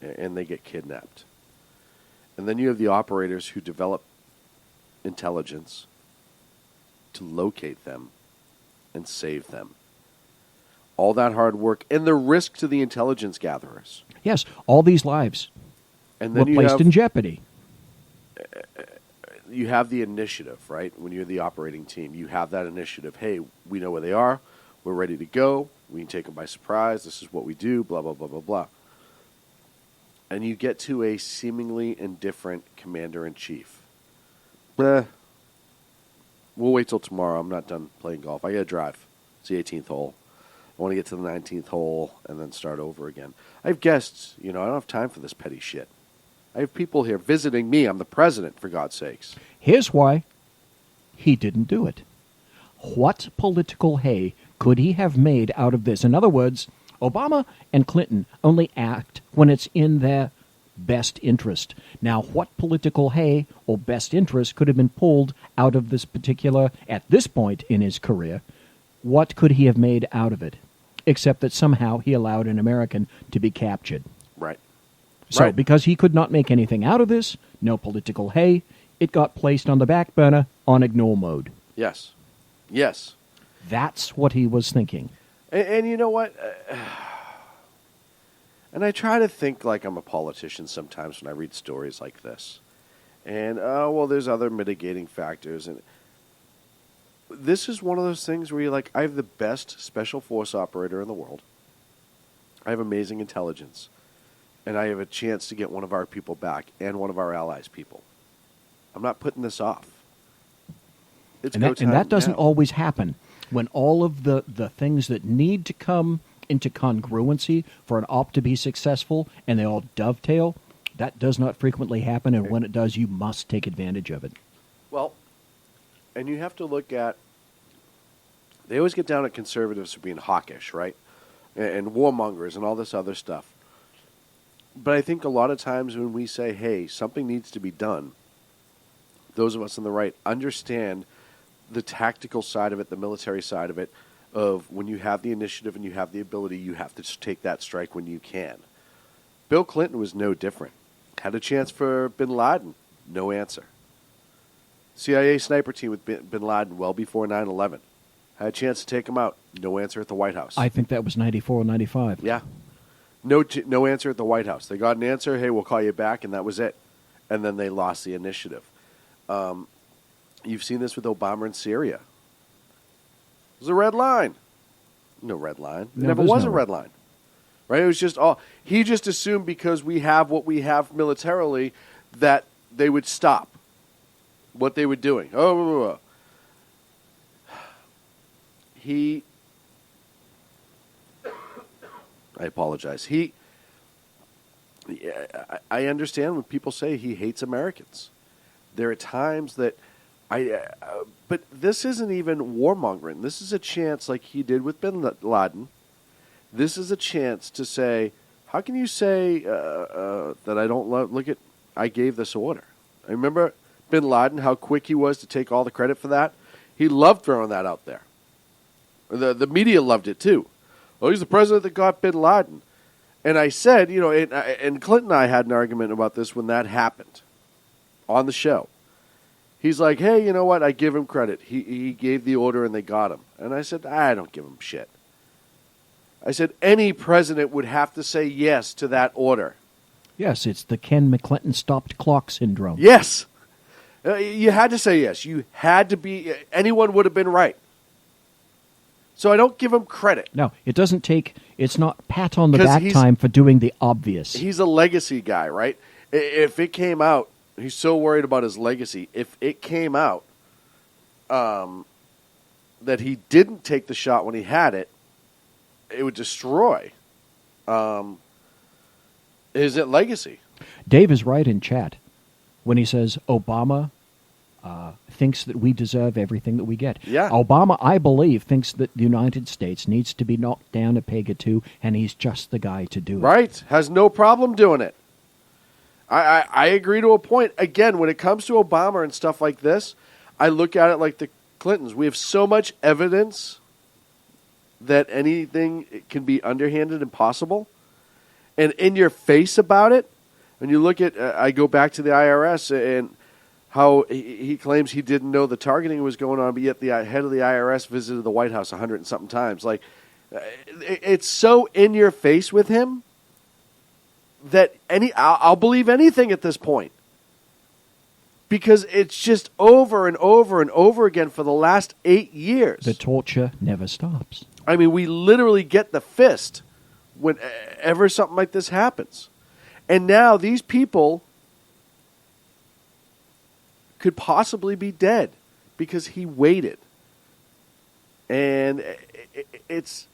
and they get kidnapped. And then you have the operators who develop intelligence to locate them and save them. All that hard work and the risk to the intelligence gatherers. Yes, all these lives And then were placed in jeopardy. You have the initiative, right? When you're the operating team, you have that initiative. Hey, we know where they are. We're ready to go. We can take them by surprise. This is what we do, blah, blah, blah, blah, blah. And you get to a seemingly indifferent commander-in-chief. We'll wait till tomorrow. I'm not done playing golf. I got to drive. It's the 18th hole. I want to get to the 19th hole and then start over again. I have guests. I don't have time for this petty shit. I have people here visiting me. I'm the president, for God's sakes. Here's why he didn't do it. What political hay could he have made out of this? In other words, Obama and Clinton only act when it's in their best interest. Now, what political hay or best interest could have been pulled out of this particular, at this point in his career, what could he have made out of it? Except that somehow he allowed an American to be captured. Right. So, because he could not make anything out of this, no political hay, it got placed on the back burner on ignore mode. Yes. Yes. That's what he was thinking. And you know what? And I try to think like I'm a politician sometimes when I read stories like this. And, there's other mitigating factors. And this is one of those things where you're like, I have the best special force operator in the world. I have amazing intelligence. And I have a chance to get one of our people back and one of our allies' people. I'm not putting this off. It's and that doesn't always happen. When all of the things that need to come into congruency for an op to be successful and they all dovetail, that does not frequently happen. And when it does, you must take advantage of it. Well, and you have to look at, they always get down at conservatives for being hawkish, right? And warmongers and all this other stuff. But I think a lot of times when we say, hey, something needs to be done, those of us on the right understand the tactical side of it, the military side of it, of when you have the initiative and you have the ability, you have to take that strike when you can. Bill Clinton was no different. Had a chance for bin Laden, no answer. CIA sniper team with bin Laden well before 9/11. Had a chance to take him out, no answer at the White House. I think that was 94 or 95. Yeah. No answer at the White House. They got an answer, hey, we'll call you back, and that was it. And then they lost the initiative. You've seen this with Obama in Syria. It was a red line. No red line. It never was a red line. Right? It was just he just assumed because we have what we have militarily that they would stop what they were doing. I apologize. I understand when people say he hates Americans. There are times that but this isn't even warmongering. This is a chance, like he did with bin Laden. This is a chance to say, how can you say that I don't look at, I gave this order. I remember bin Laden, how quick he was to take all the credit for that. He loved throwing that out there. The media loved it too. Oh, he's the president that got bin Laden. And I said, and Clint and I had an argument about this when that happened on the show. He's like, hey, you know what? I give him credit. He gave the order and they got him. And I said, I don't give him shit. I said, any president would have to say yes to that order. Yes, it's the Ken McClinton stopped clock syndrome. Yes. You had to say yes. You had to be, anyone would have been right. So I don't give him credit. No, it doesn't take, it's not pat on the back time for doing the obvious. He's a legacy guy, right? If it came out, he's so worried about his legacy. If it came out that he didn't take the shot when he had it, it would destroy his legacy. Dave is right in chat when he says Obama thinks that we deserve everything that we get. Yeah. Obama, I believe, thinks that the United States needs to be knocked down a peg or two, and he's just the guy to do it. Right. Has no problem doing it. I agree to a point. Again, when it comes to Obama and stuff like this, I look at it like the Clintons. We have so much evidence that anything can be underhanded and possible, and in your face about it. When you look at, I go back to the IRS and how he claims he didn't know the targeting was going on, but yet the head of the IRS visited the White House 100 and something times. Like, it's so in your face with him that I'll believe anything at this point, because it's just over and over and over again for the last 8 years. The torture never stops. I mean, we literally get the fist whenever something like this happens. And now these people could possibly be dead because he waited. And it's...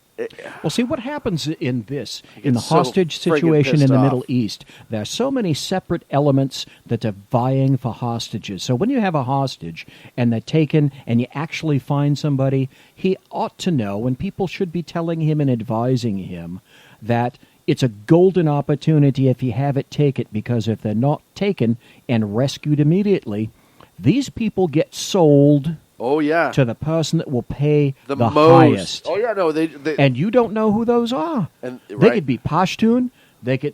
Well, see, what happens in this, He in the gets so hostage friggin' situation in pissed the off. Middle East, there are so many separate elements that are vying for hostages. So when you have a hostage and they're taken and you actually find somebody, he ought to know, and people should be telling him and advising him, that it's a golden opportunity if you have it, take it, because if they're not taken and rescued immediately, these people get sold... Oh, yeah. To the person that will pay the most. highest. Oh, yeah, no. They and you don't know who those are. And, They right. could be Pashtun.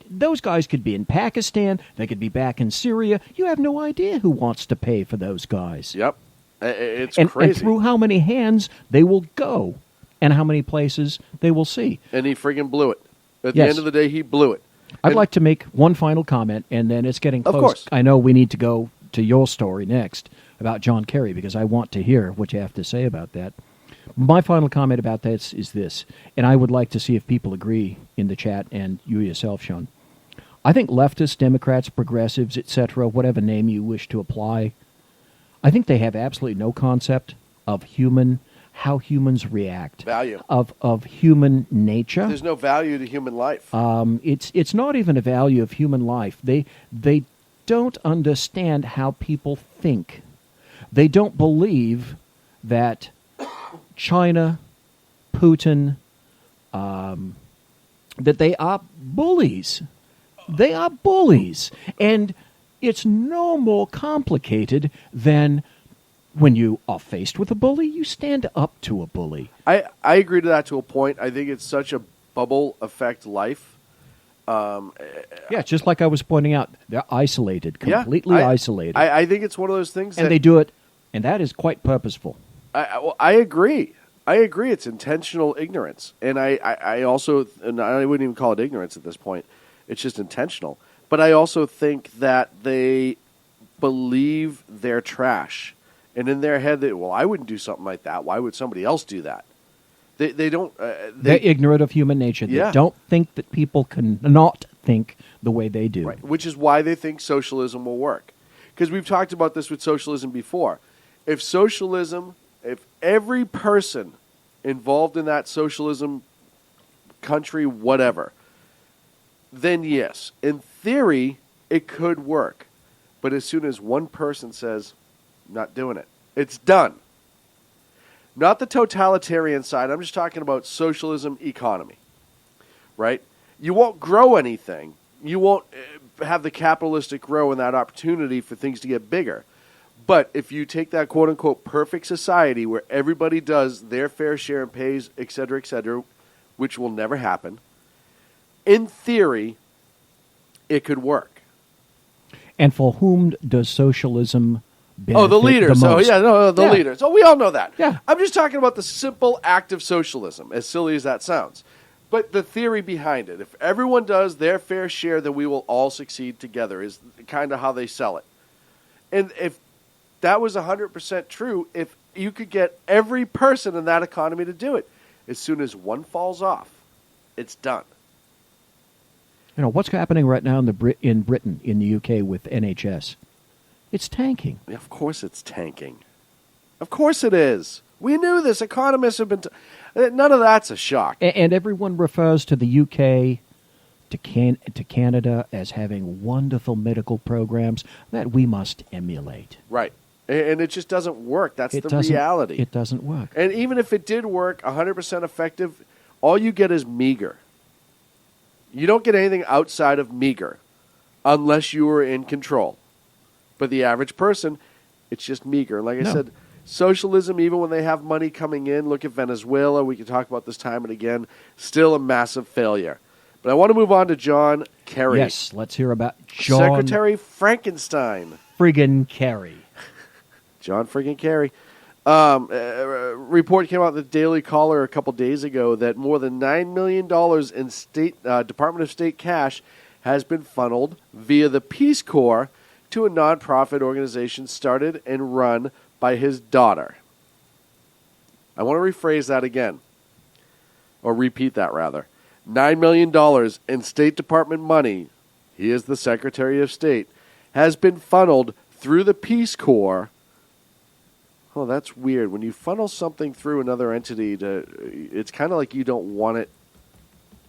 Those guys could be in Pakistan. They could be back in Syria. You have no idea who wants to pay for those guys. Yep. It's And crazy. through how many hands they will go and how many places they will see. And he friggin' blew it. At the Yes. end of the day, he blew it. I'd And- like to make one final comment, and then it's getting Of close. course. I know we need to go to your story next about John Kerry, because I want to hear what you have to say about that. My final comment about that is this, and I would like to see if people agree in the chat, and you yourself, Shaun. I think leftists, Democrats, progressives, etc., whatever name you wish to apply, I think they have absolutely no concept of how humans react. Value. Of human nature. There's no value to human life. It's not even a value of human life. They don't understand how people think. They don't believe that China, Putin, that they are bullies. They are bullies. And it's no more complicated than when you are faced with a bully, you stand up to a bully. I agree to that to a point. I think it's such a bubble effect life. Yeah, just like I was pointing out, they're isolated, completely isolated. I think it's one of those things and that they do it, and that is quite purposeful. I agree. I agree. It's intentional ignorance, and I also, and I wouldn't even call it ignorance at this point. It's just intentional. But I also think that they believe they're trash, and in their head, I wouldn't do something like that. Why would somebody else do that? They don't. They're ignorant of human nature. Yeah. They don't think that people can not think the way they do. Right, which is why they think socialism will work. Because we've talked about this with socialism before. If every person involved in that socialism country, whatever, then yes, in theory, it could work. But as soon as one person says, not doing it, it's done. Not the totalitarian side. I'm just talking about socialism economy, right? You won't grow anything. You won't have the capitalistic grow and that opportunity for things to get bigger. But if you take that quote-unquote perfect society where everybody does their fair share and pays, et cetera, which will never happen, in theory, it could work. And for whom does socialism benefit the leaders. the most? The leaders. Oh, we all know that. Yeah. I'm just talking about the simple act of socialism, as silly as that sounds. But the theory behind it, if everyone does their fair share, then we will all succeed together, is kind of how they sell it. And if that was 100% true, if you could get every person in that economy to do it, as soon as one falls off, it's done. You know, what's happening right now in Britain, in the UK with NHS? It's tanking. Of course it's tanking. Of course it is. We knew this. Economists have been... none of that's a shock. And everyone refers to the UK, to Canada, as having wonderful medical programs that we must emulate. Right. And it just doesn't work. That's the reality. It doesn't work. And even if it did work 100% effective, all you get is meager. You don't get anything outside of meager unless you are in control. But the average person, it's just meager. Like I said, Socialism, even when they have money coming in, look at Venezuela. We can talk about this time and again. Still a massive failure. But I want to move on to John Kerry. Yes, let's hear about John Secretary Frankenstein. Friggin' Kerry. John friggin' Kerry. A report came out in the Daily Caller a couple days ago that more than $9 million in state Department of State cash has been funneled via the Peace Corps to a nonprofit organization started and run by his daughter. I want to rephrase that again, or repeat that rather. $9 million in State Department money, he is the Secretary of State, has been funneled through the Peace Corps. Oh, that's weird. When you funnel something through another entity, it's kind of like you don't want it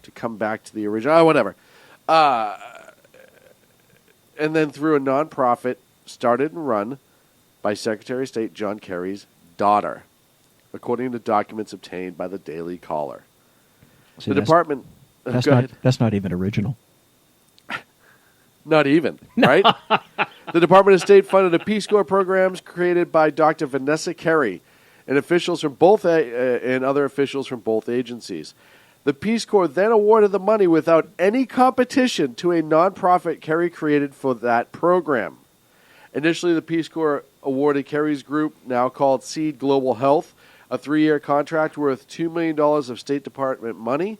to come back to the original. Whatever. And then through a nonprofit started and run by Secretary of State John Kerry's daughter, according to documents obtained by the Daily Caller. See, the department... That's not even original. Not even, right? The Department of State funded a Peace Corps programs created by Dr. Vanessa Kerry and officials from both and other officials from both agencies. The Peace Corps then awarded the money without any competition to a nonprofit Kerry created for that program. Initially, the Peace Corps awarded Kerry's group, now called Seed Global Health, a 3-year contract worth $2 million of State Department money.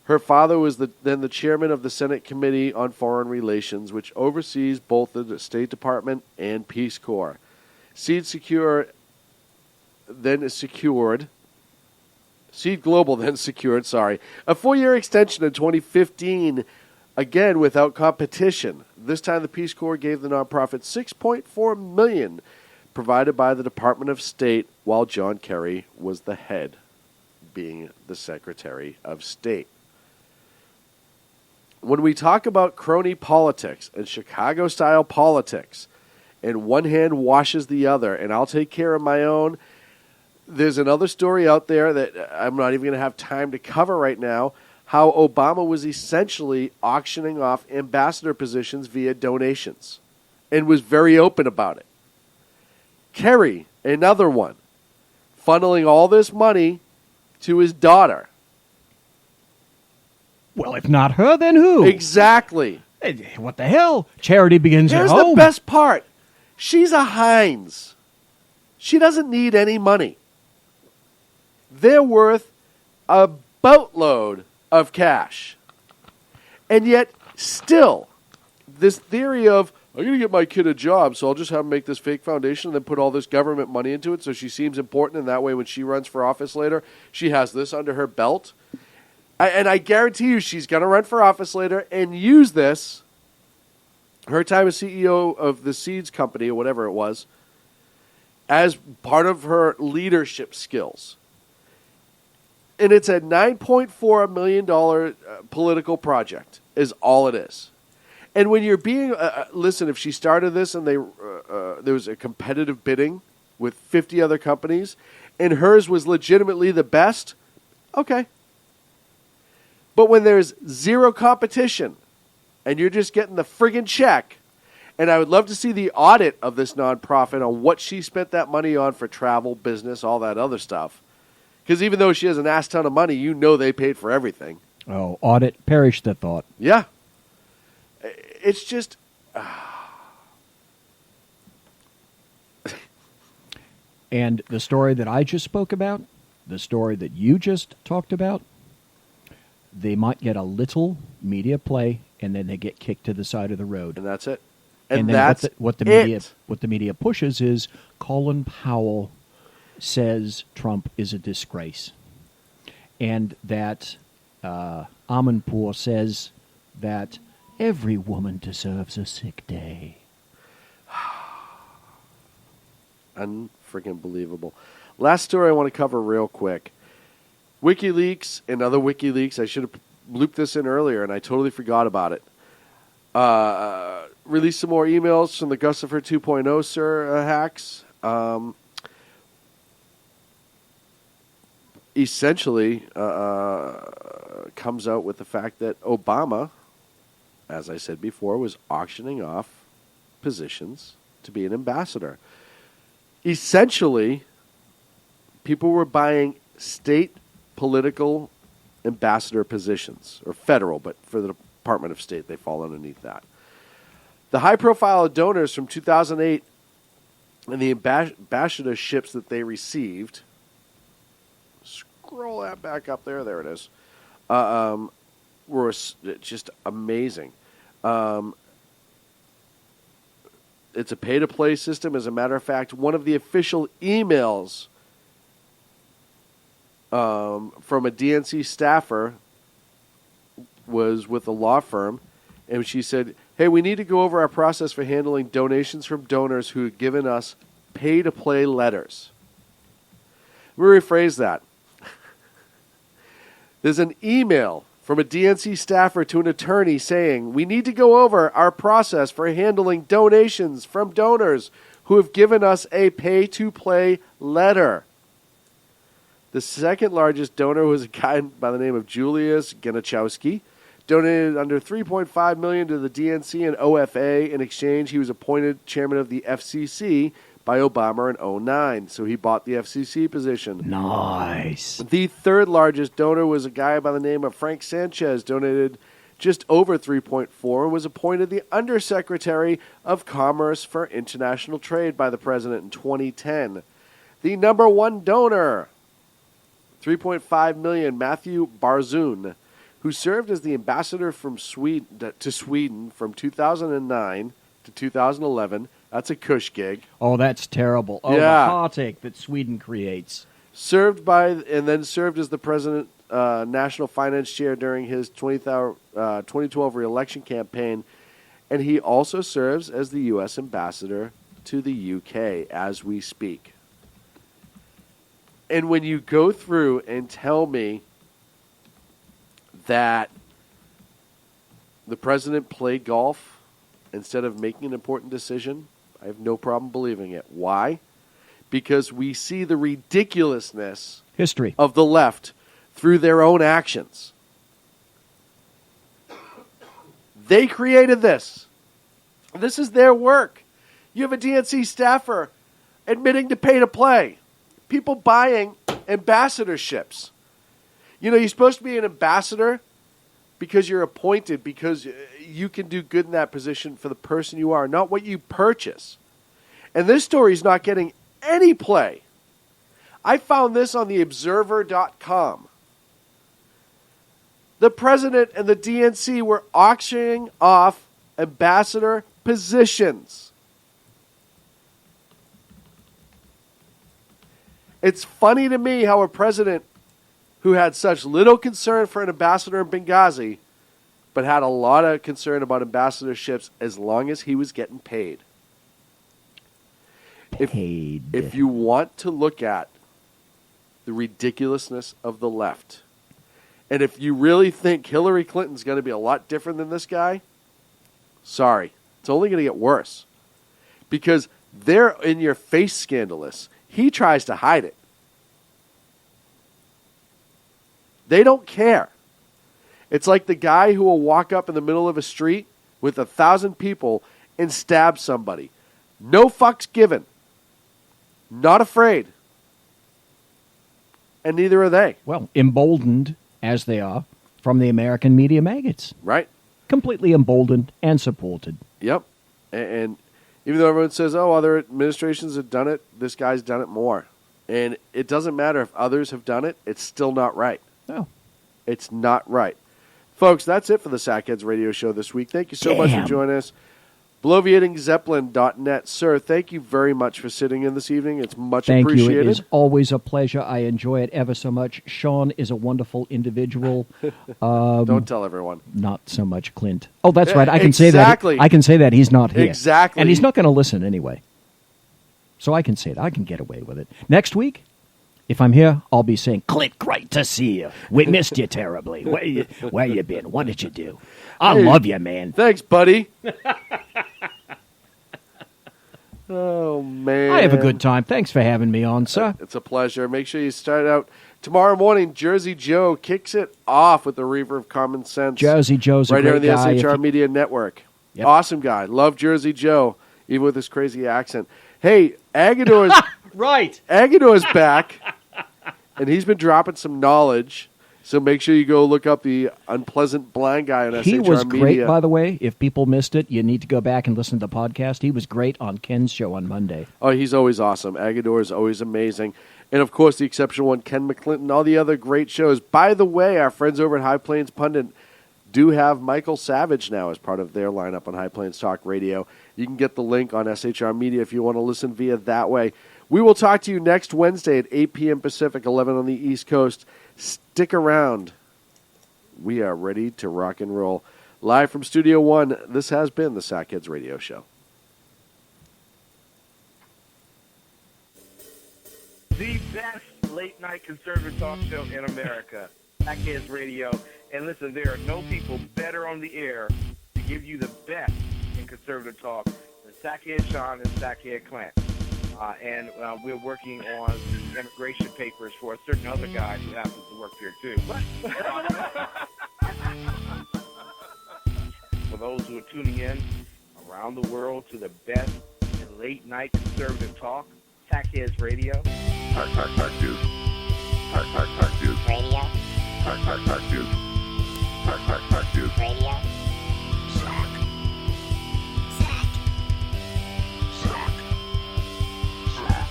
Her father was then the chairman of the Senate Committee on Foreign Relations, which oversees both the State Department and Peace Corps. Seed Global then secured, a 4-year extension in 2015, again without competition. This time the Peace Corps gave the nonprofit $6.4 million, provided by the Department of State, while John Kerry was the head, being the Secretary of State. When we talk about crony politics and Chicago-style politics, and one hand washes the other, and I'll take care of my own, there's another story out there that I'm not even going to have time to cover right now, how Obama was essentially auctioning off ambassador positions via donations, and was very open about it. Kerry, another one, funneling all this money to his daughter. Well, if not her, then who? Exactly. Hey, what the hell? Charity begins Here's at home. the best part. She's a Heinz. She doesn't need any money. They're worth a boatload of cash. And yet, still, this theory of, I'm going to get my kid a job, so I'll just have him make this fake foundation and then put all this government money into it so she seems important, and that way when she runs for office later, she has this under her belt. And I guarantee you she's going to run for office later and use this, her time as CEO of the Seeds Company or whatever it was, as part of her leadership skills. And it's a $9.4 million political project is all it is. And when you're being, listen, if she started this and there was a competitive bidding with 50 other companies and hers was legitimately the best, okay. But when there's zero competition and you're just getting the friggin' check, and I would love to see the audit of this nonprofit on what she spent that money on for travel, business, all that other stuff. Because even though she has an ass ton of money, you know they paid for everything. Oh, audit, perish the thought. Yeah. It's just... And the story that I just spoke about, the story that you just talked about, they might get a little media play, and then they get kicked to the side of the road. And that's it. And then that's what the media pushes is Colin Powell says Trump is a disgrace. And that Amanpour says that every woman deserves a sick day. Unfreaking believable. Last story I want to cover real quick. WikiLeaks and other WikiLeaks, I should have looped this in earlier, and I totally forgot about it. Released some more emails from the Guccifer 2.0 hacks. Essentially, comes out with the fact that Obama, as I said before, was auctioning off positions to be an ambassador. essentially, people were buying state political ambassador positions, or federal, but for the Department of State, they fall underneath that. The high-profile donors from 2008 and the ambassadorships that they received, scroll that back up there, there it is, were just amazing. It's a pay-to-play system. As a matter of fact, one of the official emails from a DNC staffer was with a law firm, and she said, hey, we need to go over our process for handling donations from donors who have given us pay-to-play letters. Let me rephrase that. There's an email from a DNC staffer to an attorney saying, we need to go over our process for handling donations from donors who have given us a pay-to-play letter. The second largest donor was a guy by the name of Julius Genachowski, donated under $3.5 million to the DNC and OFA. In exchange, he was appointed chairman of the FCC by Obama in 2009, so he bought the FCC position. Nice. The third largest donor was a guy by the name of Frank Sanchez, donated just over $3.4 and was appointed the Undersecretary of Commerce for International Trade by the president in 2010. The number one donor, $3.5 million, Matthew Barzun, who served as the ambassador from Sweden from 2009 to 2011. That's a cush gig. Oh, that's terrible. Oh, yeah. The heartache that Sweden creates. Served as the president, national finance chair during his 2012 re-election campaign, and he also serves as the U.S. ambassador to the UK as we speak. And when you go through and tell me that the president played golf instead of making an important decision, I have no problem believing it. Why? Because we see the ridiculousness of the left through their own actions. They created this. This is their work. You have a DNC staffer admitting to pay to play. People buying ambassadorships. You know, you're supposed to be an ambassador because you're appointed, because you can do good in that position for the person you are, not what you purchase. And this story is not getting any play. I found this on the Observer.com. The president and the DNC were auctioning off ambassador positions. It's funny to me how a president who had such little concern for an ambassador in Benghazi, but had a lot of concern about ambassadorships as long as he was getting paid. If you want to look at the ridiculousness of the left, and if you really think Hillary Clinton's going to be a lot different than this guy, sorry, it's only going to get worse. Because they're in your face scandalous. He tries to hide it. They don't care. It's like the guy who will walk up in the middle of a street with 1,000 people and stab somebody. No fucks given. Not afraid. And neither are they. Well, emboldened, as they are, from the American media maggots. Right. Completely emboldened and supported. Yep. And even though everyone says, oh, other administrations have done it, this guy's done it more. And it doesn't matter if others have done it, it's still not right. No. It's not right. Folks, that's it for the Sackheads Radio Show this week. Thank you so much for joining us. Bloviatingzeppelin.net. Sir, thank you very much for sitting in this evening. It's much appreciated. Thank you. It is always a pleasure. I enjoy it ever so much. Shaun is a wonderful individual. Don't tell everyone. Not so much Clint. Oh, that's right. I can say that. Exactly. I can say that. He's not here. Exactly. And he's not going to listen anyway. So I can say it. I can get away with it. Next week, if I'm here, I'll be saying, Clint, great to see you. We missed you terribly. Where you been? What did you do? I love you, man. Thanks, buddy. Oh, man. I have a good time. Thanks for having me on, sir. It's a pleasure. Make sure you start out tomorrow morning. Jersey Joe kicks it off with the Reaver of Common Sense. Jersey Joe's a right great here on the guy. SHR Media Network. Yep. Awesome guy. Love Jersey Joe, even with his crazy accent. Hey, Agador's right. Agador's back, and he's been dropping some knowledge. So make sure you go look up the Unpleasant Blind Guy on SHR He was Media. great, by the way. If people missed it, you need to go back and listen to the podcast. He was great on Ken's show on Monday. Oh, he's always awesome. Agador is always amazing. And, of course, the exceptional one, Ken McClinton, all the other great shows. By the way, our friends over at High Plains Pundit do have Michael Savage now as part of their lineup on High Plains Talk Radio. You can get the link on SHR Media if you want to listen via that way. We will talk to you next Wednesday at 8 p.m. Pacific, 11 on the East Coast. Stick around. We are ready to rock and roll. Live from Studio One, this has been the Sackheads Radio Show. The best late-night conservative talk show in America, Sackheads Radio. And listen, there are no people better on the air to give you the best in conservative talk than Sackhead Shaun and Sackhead Clint. And we're working on the immigration papers for a certain other guy who happens to work here, too. For those who are tuning in around the world to the best in late-night conservative talk, Sackheads Radio. Sack News. Sack News. Radio. Sack News. Sack News. Radio. Sack.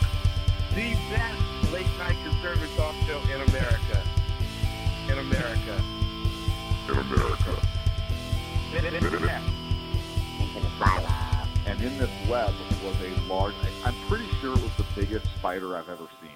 The best late-night conservative talk show in America. In America. In America. Into the silo. And in this web was a large, I'm pretty sure it was the biggest spider I've ever seen.